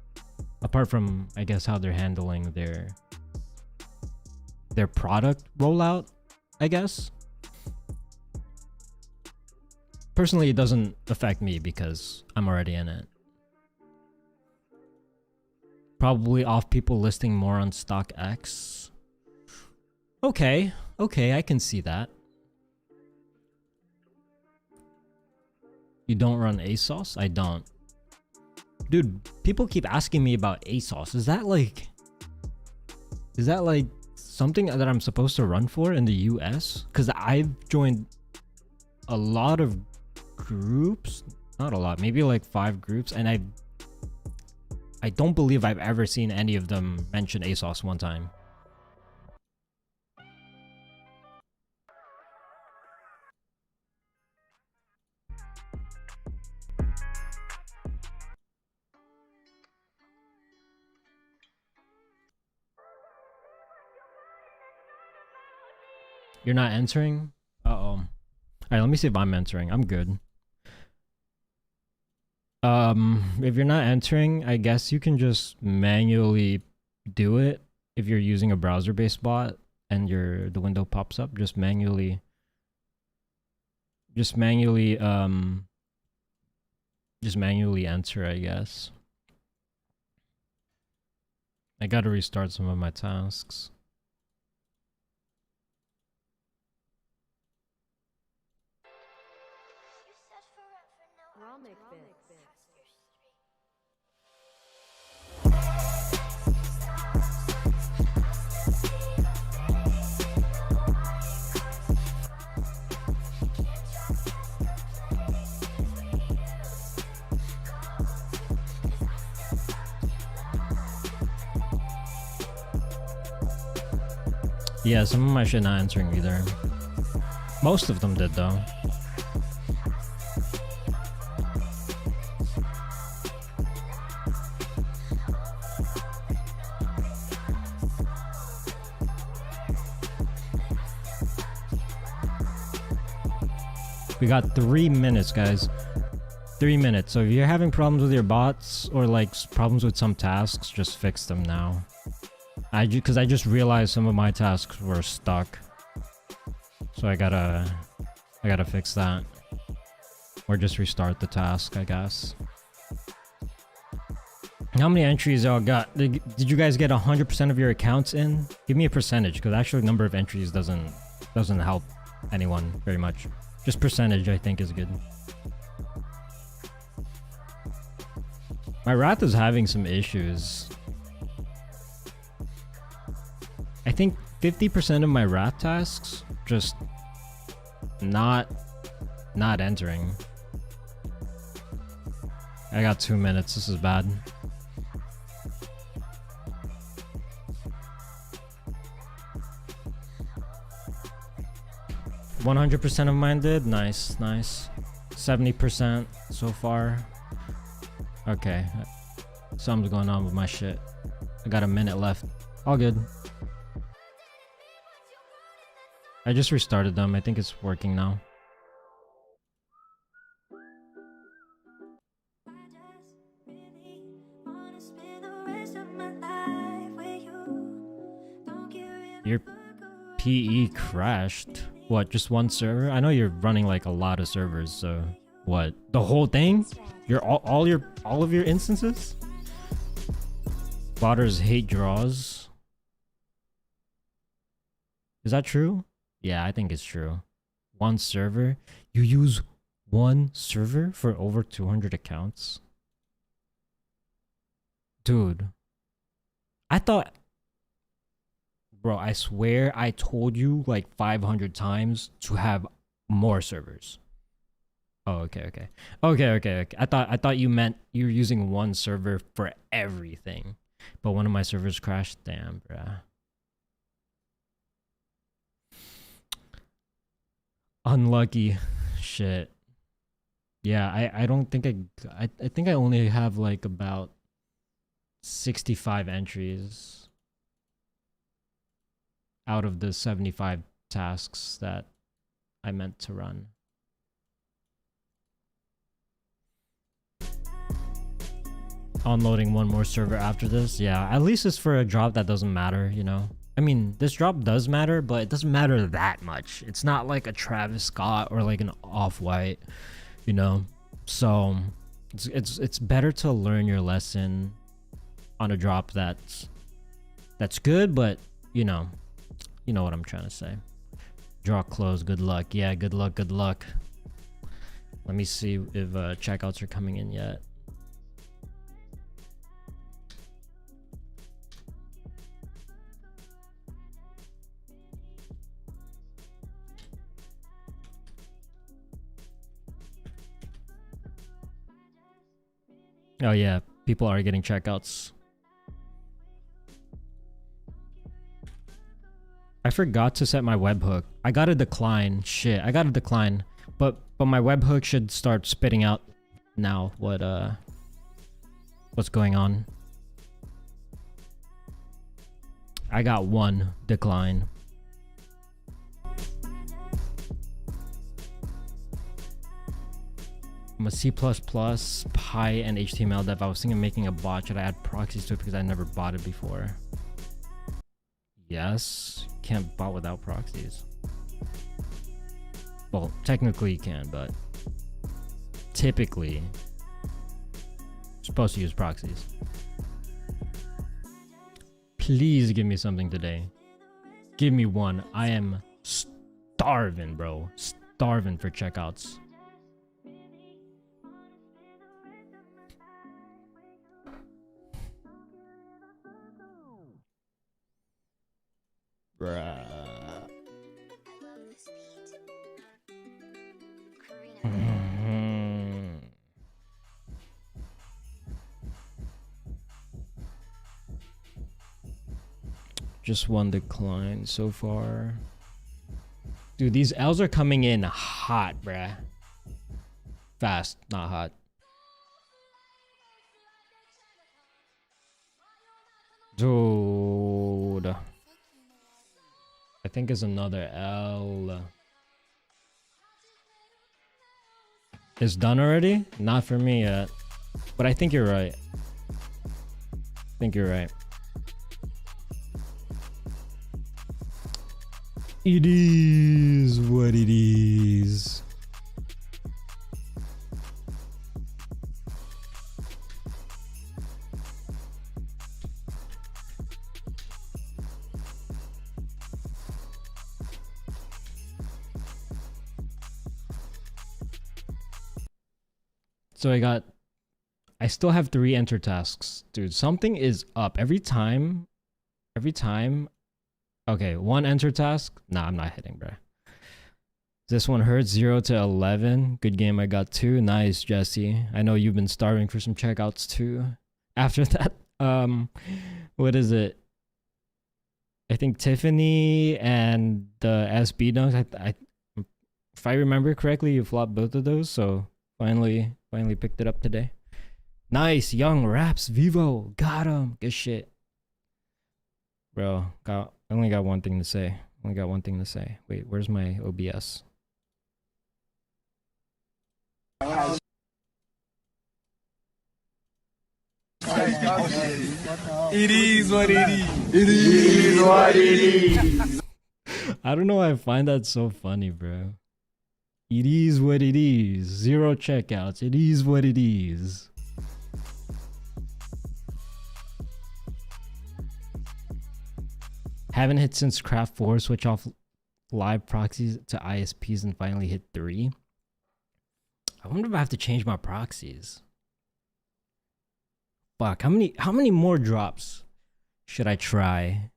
Apart from, I guess, how they're handling their product rollout, I guess. Personally, it doesn't affect me because I'm already in it. Probably off people listing more on StockX. Okay, okay, I can see that. You don't run ASOS? I don't. Dude, people keep asking me about ASOS. Is that like something that I'm supposed to run for in the US? Because I've joined a lot of groups. Not a lot, maybe like 5 groups, and I don't believe I've ever seen any of them mention ASOS one time. You're not entering? Uh-oh. Alright, let me see if I'm entering. I'm good. If you're not entering, I guess you can just manually do it if you're using a browser-based bot and the window pops up. Just manually enter, I guess. I gotta restart some of my tasks. Yeah, some of my shit not answering either. Most of them did though. We got 3 minutes, guys. 3 minutes. So if you're having problems with your bots or like problems with some tasks, just fix them now. Because I just realized some of my tasks were stuck, so I gotta fix that, or just restart the task, I guess. How many entries y'all got? Did you guys get 100% of your accounts in? Give me a percentage, because actually number of entries doesn't help anyone very much. Just percentage, I think, is good. My Wrath is having some issues. I think 50% of my Wrath tasks just not entering. I got 2 minutes. This is bad. %100 of mine did. Nice, nice. 70% so far. Okay, something's going on with my shit. I got a minute left. All good. I just restarted them. I think it's working now. Your PE crashed. What, just one server? I know you're running like a lot of servers, so what? The whole thing? All of your instances? Botters hate draws. Is that true? Yeah, I think it's true. One server? You use one server for over 200 accounts? Dude. I thought... Bro, I swear I told you like 500 times to have more servers. Oh, okay. Okay. I thought you meant you're using one server for everything. But one of my servers crashed. Damn, bruh. Unlucky. Shit. Yeah, I don't think I think I only have like about 65 entries out of the 75 tasks that I meant to run. Unloading one more server after this. Yeah, at least it's for a drop that doesn't matter, you know. I mean, this drop does matter, but it doesn't matter that much. It's not like a Travis Scott or like an Off-White, you know. So it's better to learn your lesson on a drop that's good, but you know You know what I'm trying to say. Draw close. Good luck. Yeah, good luck. Good luck. Let me see if checkouts are coming in yet. Oh yeah, people are getting checkouts. I forgot to set my webhook. I got a decline. Shit, I got a decline. But my webhook should start spitting out now what's going on. I got one decline. I'm a C++, Pi, and HTML dev. I was thinking of making a bot. Should I add proxies to it because I never bought it before? Yes. Can't bot without proxies. Well, technically you can, but typically you're supposed to use proxies. Please give me something today. Give me one. I am starving, bro. Starving for checkouts. Bruh. Just one decline so far. Dude, these L's are coming in hot, bruh. Fast, not hot. Dude. I think it's another L. It's done already? Not for me yet. But I think you're right. I think you're right. It is what it is. So I still have 3 enter tasks. Dude, something is up. Every time. Okay, 1 enter task. Nah, I'm not hitting, bro. This one hurts. 0 to 11. Good game, I got 2. Nice, Jesse. I know you've been starving for some checkouts too. After that, what is it? I think Tiffany and the SB dunks. If I remember correctly, you flopped both of those, so finally picked it up today. Nice, young raps, Vivo, got him. Good shit, bro. I only got one thing to say. Wait, where's my OBS? It is what it is. It is what it is. I don't know why I find that so funny, bro. It is what it is. 0 checkouts. It is what it is. Haven't hit since Craft 4. Switch off live proxies to ISPs and finally hit 3. I wonder if I have to change my proxies. Fuck, how many more drops should I try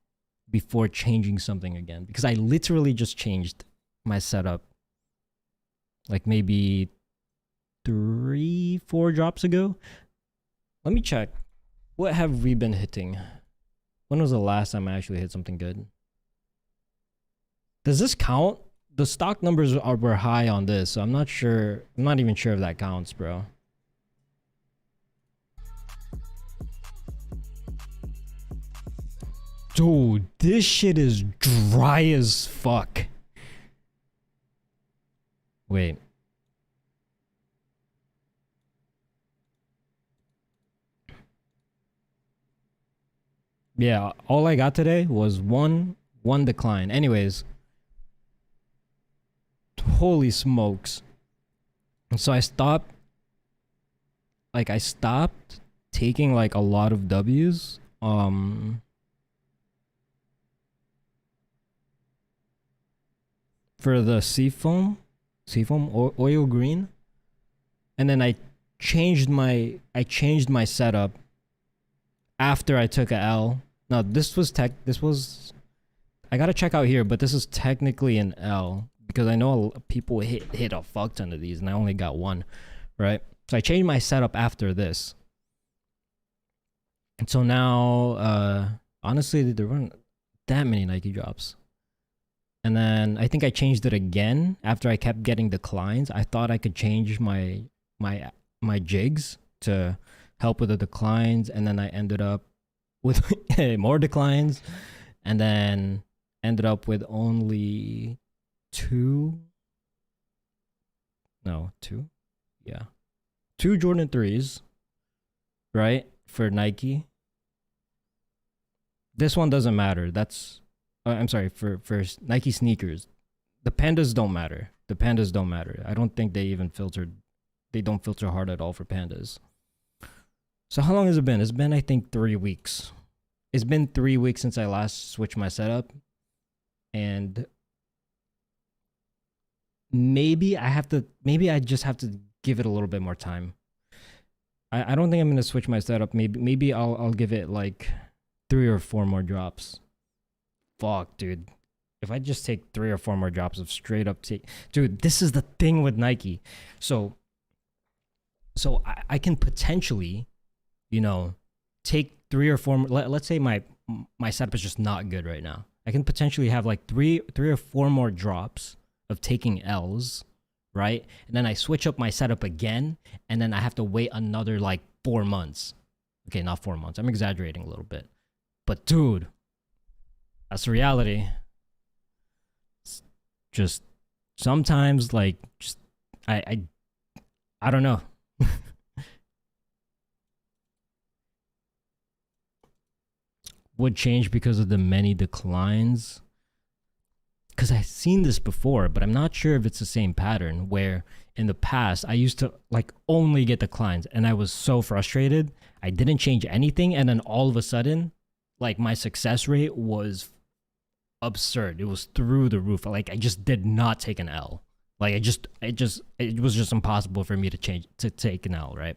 before changing something again? Because I literally just changed my setup like maybe 3-4 drops ago. Let me check. What have we been hitting? When was the last time I actually hit something good? Does this count? The stock numbers were high on this, so I'm not sure. I'm not even sure if that counts, bro. Dude, this shit is dry as fuck. Wait. Yeah, all I got today was one decline. Anyways. Holy smokes. And so I stopped taking like a lot of W's. for the seafoam oil green, and then I changed my setup after I took a L. Now this was I gotta check out here, but this is technically an L because I know people hit a fuck ton of these, and I only got one, right? So I changed my setup after this, and so now, honestly, there weren't that many Nike drops. And then I think I changed it again after I kept getting declines. I thought I could change my jigs to help with the declines, and then I ended up with more declines, and then ended up with only two Jordan 3s, right, for Nike. This one doesn't matter. That's I'm sorry, for Nike sneakers. The pandas don't matter. I don't think they even they don't filter hard at all for pandas. So how long has it been? It's been, I think, 3 weeks. It's been 3 weeks since I last switched my setup. And maybe I just have to give it a little bit more time. I don't think I'm gonna switch my setup. Maybe I'll give it like 3 or 4 more drops. Fuck, dude. If I just take 3 or 4 more drops of straight up dude, this is the thing with Nike. So I can potentially, take 3 or 4 let's say my setup is just not good right now. I can potentially have like 3 or 4 more drops of taking L's, right? And then I switch up my setup again, and then I have to wait another like 4 months. Okay, not 4 months. I'm exaggerating a little bit. But dude, that's the reality. It's just sometimes, like, just I don't know. Would change because of the many declines. Because I've seen this before, but I'm not sure if it's the same pattern where in the past I used to like only get declines, and I was so frustrated. I didn't change anything, and then all of a sudden, like, my success rate was absurd. It was through the roof. Like, I just did not take an L. Like, it was just impossible for me to take an L, right?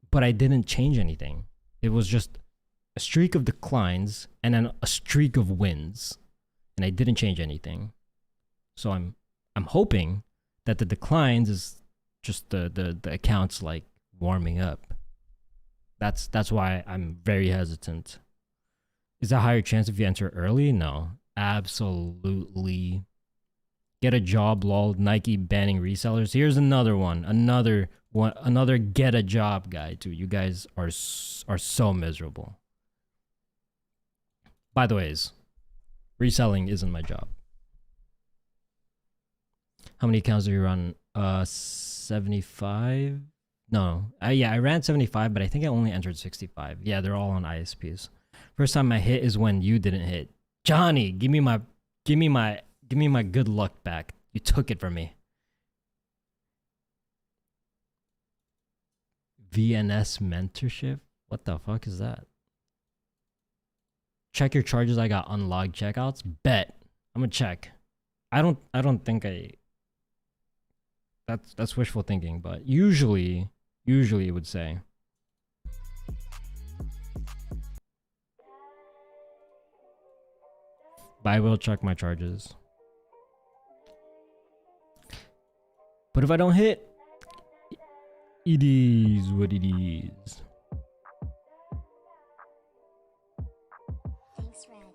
But I didn't change anything. It was just a streak of declines and then a streak of wins, and I didn't change anything. So I'm hoping that the declines is just the accounts like warming up. That's why I'm very hesitant. Is that a higher chance if you enter early? No, absolutely. Get a job, lol. Nike banning resellers. Here's another get a job guy too. You guys are so miserable. By the ways, reselling isn't my job. How many accounts do you run? 75? No. Yeah, I ran 75, but I think I only entered 65. Yeah, they're all on ISPs. First time I hit is when you didn't hit. Johnny, give me my good luck back. You took it from me. VNS mentorship? What the fuck is that? Check your charges. I got unlocked checkouts. Bet. I'm gonna check. I don't think that's wishful thinking, but usually it would say. But I will check my charges. But if I don't hit, it is what it is. Thanks, Red.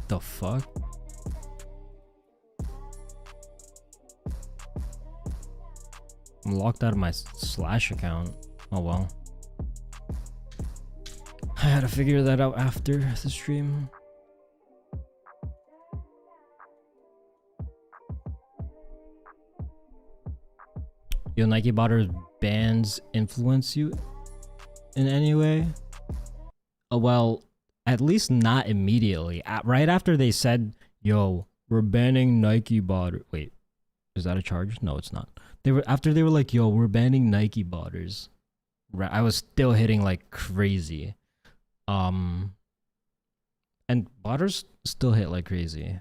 The fuck? I'm locked out of my Slash account. Oh well. I had to figure that out after the stream. Yo, Nike botters bans influence you in any way? Well, at least not immediately. Right after they said, yo, we're banning Nike botter. Wait, Is that a charge? No, it's not. They were like, yo, we're banning Nike botters. I was still hitting like crazy. And botters still hit like crazy.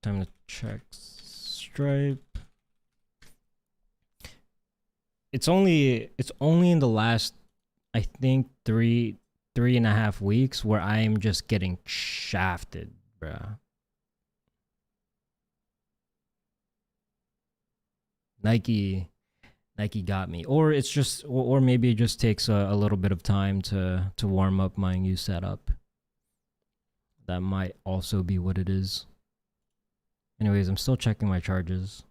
Time to check Stripe. It's only in the last, I think, 3.5 weeks where I'm just getting shafted, bruh. Nike got me, or it's just, or maybe it just takes a little bit of time to warm up my new setup. That might also be what it is. Anyways, I'm still checking my charges.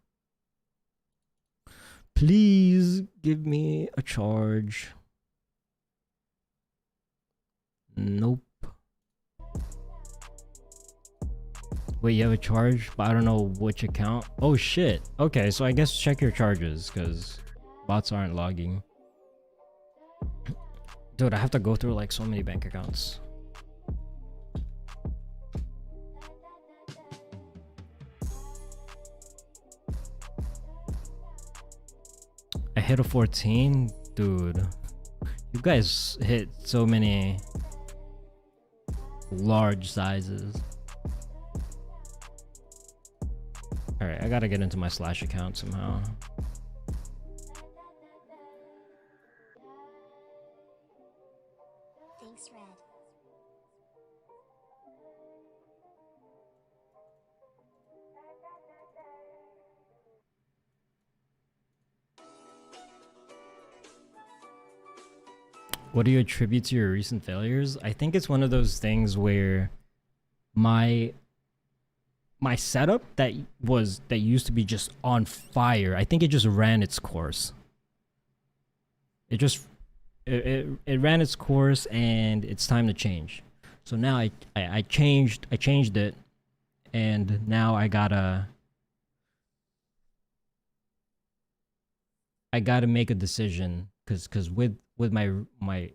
Please give me a charge. Nope. Wait, you have a charge, but I don't know which account. Oh shit. Okay, so I guess check your charges because bots aren't logging. Dude, I have to go through like so many bank accounts. I hit a 14, dude. You guys hit so many large sizes. All right, I gotta get into my Slash account somehow. Thanks, Red. What do you attribute to your recent failures? I think it's one of those things where my setup that used to be just on fire, I think it just ran its course. It ran its course and it's time to change. So now I changed it, and now I gotta make a decision because with my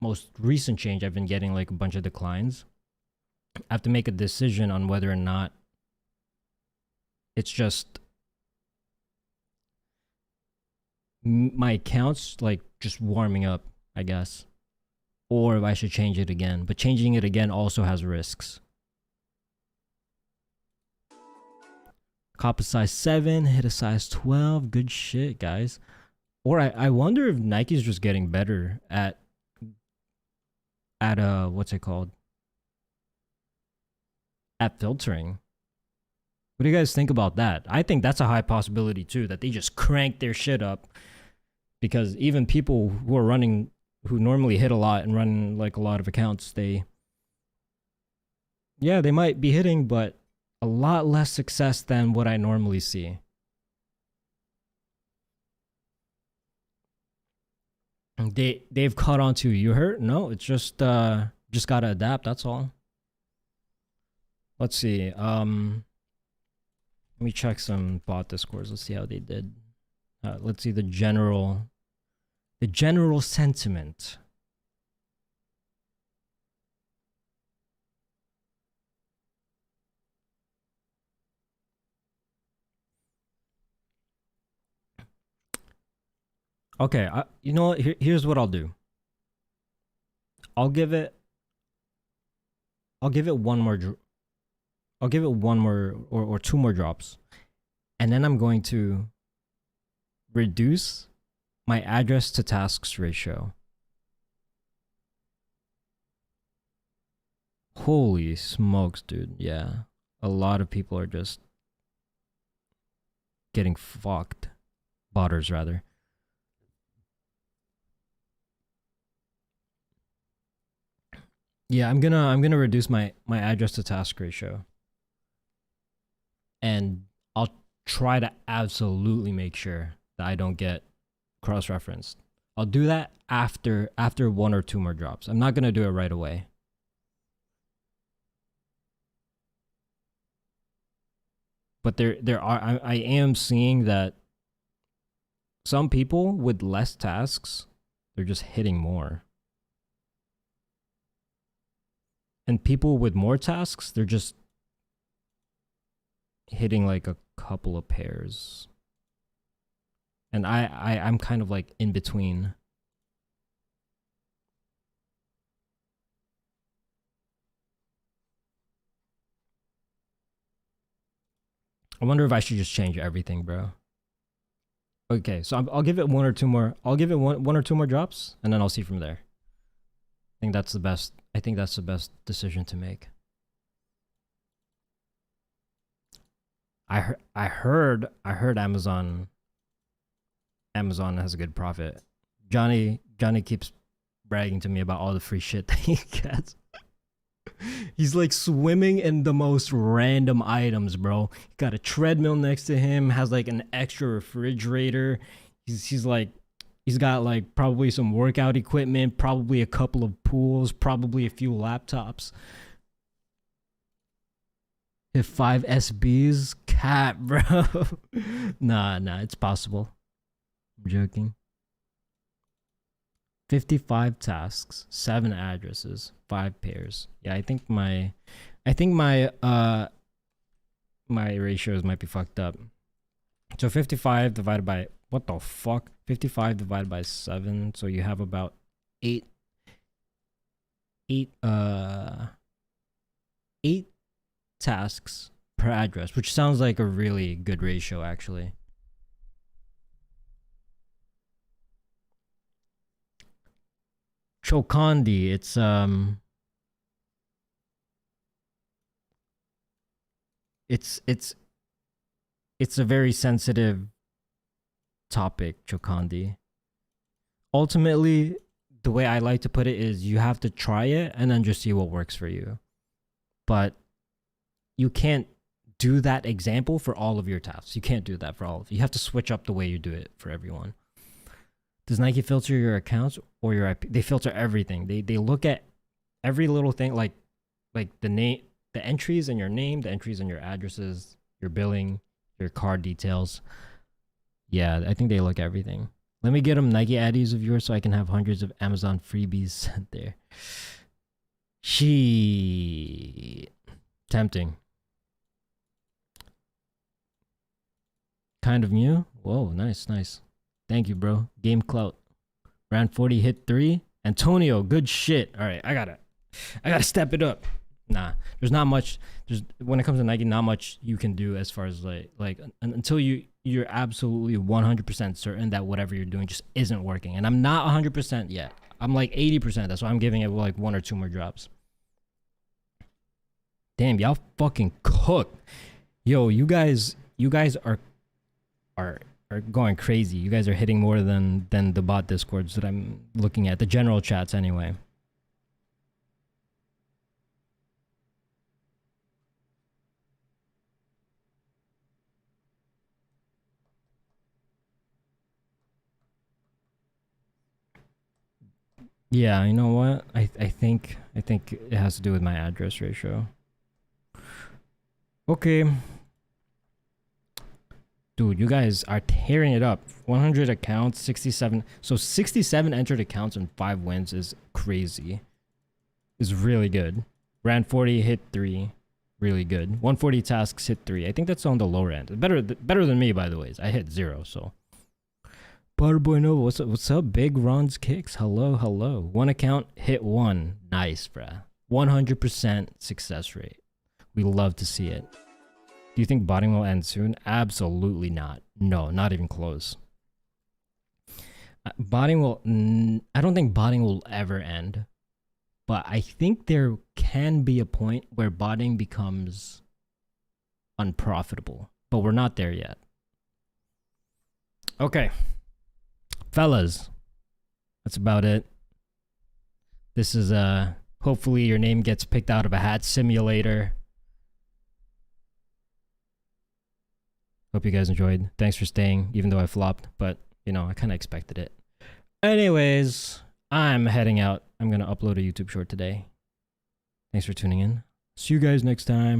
most recent change, I've been getting like a bunch of declines. I have to make a decision on whether or not it's just my account's like just warming up, I guess, or if I should change it again. But changing it again also has risks. Cop a size 7, hit a size 12. Good shit, guys. Or I wonder if Nike's just getting better at what's it called? At filtering. What do you guys think about that? I think that's a high possibility too, that they just crank their shit up, because even people who are running, who normally hit a lot and run like a lot of accounts, they might be hitting, but a lot less success than what I normally see. They've caught on to you hurt? No, it's just gotta adapt, that's all. Let's see. Let me check some bot discords. Let's see how they did. Let's see the general sentiment. Okay, you know what? Here's what I'll do. I'll give it one more. I'll give it one more or two more drops, and then I'm going to reduce my address to tasks ratio. Holy smokes, dude! Yeah, a lot of people are just getting fucked. Botters, rather. Yeah, I'm gonna reduce my address to task ratio, and I'll try to absolutely make sure that I don't get cross-referenced. I'll do that after one or two more drops. I'm not gonna do it right away. But I am seeing that some people with less tasks, they're just hitting more. And people with more tasks, they're just hitting like a couple of pairs. And I'm kind of like in between. I wonder if I should just change everything, bro. Okay, so I'll give it one or two more. I'll give it one or two more drops, and then I'll see from there. I think that's the best. I think that's the best decision to make. I heard Amazon has a good profit. Johnny keeps bragging to me about all the free shit that he gets. He's like swimming in the most random items, bro. He got a treadmill next to him, has like an extra refrigerator. He's got like probably some workout equipment, probably a couple of pools, probably a few laptops. Hit 5 SBs, cat, bro. Nah, it's possible. I'm joking. 55 tasks, 7 addresses, 5 pairs. Yeah, I think my ratios might be fucked up. So 55 divided by what the fuck? 55 divided by 7, so you have about 8 tasks per address, which sounds like a really good ratio actually. Chokandi, it's a very sensitive topic, Chokandi. Ultimately, the way I like to put it is you have to try it and then just see what works for you. But you can't do that example for all of your tasks. You can't do that for all of you. You have to switch up the way you do it for everyone. Does Nike filter your accounts or your IP? They filter everything. They look at every little thing, like the name, the entries in your name, the entries in your addresses, your billing, your card details. Yeah, I think they look at everything. Let me get them Nike Addies of yours so I can have hundreds of Amazon freebies sent there. Tempting. Kind of new. Whoa, nice. Thank you, bro. Game clout. Round 40 hit 3. Antonio, good shit. All right, I gotta step it up. Nah, there's not much. When it comes to Nike, not much you can do as far as like until you're absolutely 100% certain that whatever you're doing just isn't working. And I'm not 100% yet. I'm like 80%. That's why I'm giving it like 1 or 2 more drops. Damn, y'all fucking cook. Yo, you guys are going crazy. You guys are hitting more than the bot discords that I'm looking at, the general chats anyway. Yeah, you know what? I think it has to do with my address ratio. Okay. Dude, you guys are tearing it up. 100 accounts, 67. So 67 entered accounts and 5 wins is crazy. Is really good. Ran 40, hit 3. Really good. 140 tasks, hit 3. I think that's on the lower end. Better than me, by the way. I hit 0, so. BOTTERBOYNOVA, what's up? Big Ron's Kicks. Hello. 1 account, hit 1. Nice, bruh. 100% success rate. We love to see it. Do you think botting will end soon? Absolutely not. No, not even close. I don't think botting will ever end. But I think there can be a point where botting becomes unprofitable. But we're not there yet. Okay. Fellas. That's about it. This is hopefully your name gets picked out of a hat simulator. Hope you guys enjoyed. Thanks for staying, even though I flopped. But, you know, I kind of expected it. Anyways, I'm heading out. I'm going to upload a YouTube short today. Thanks for tuning in. See you guys next time.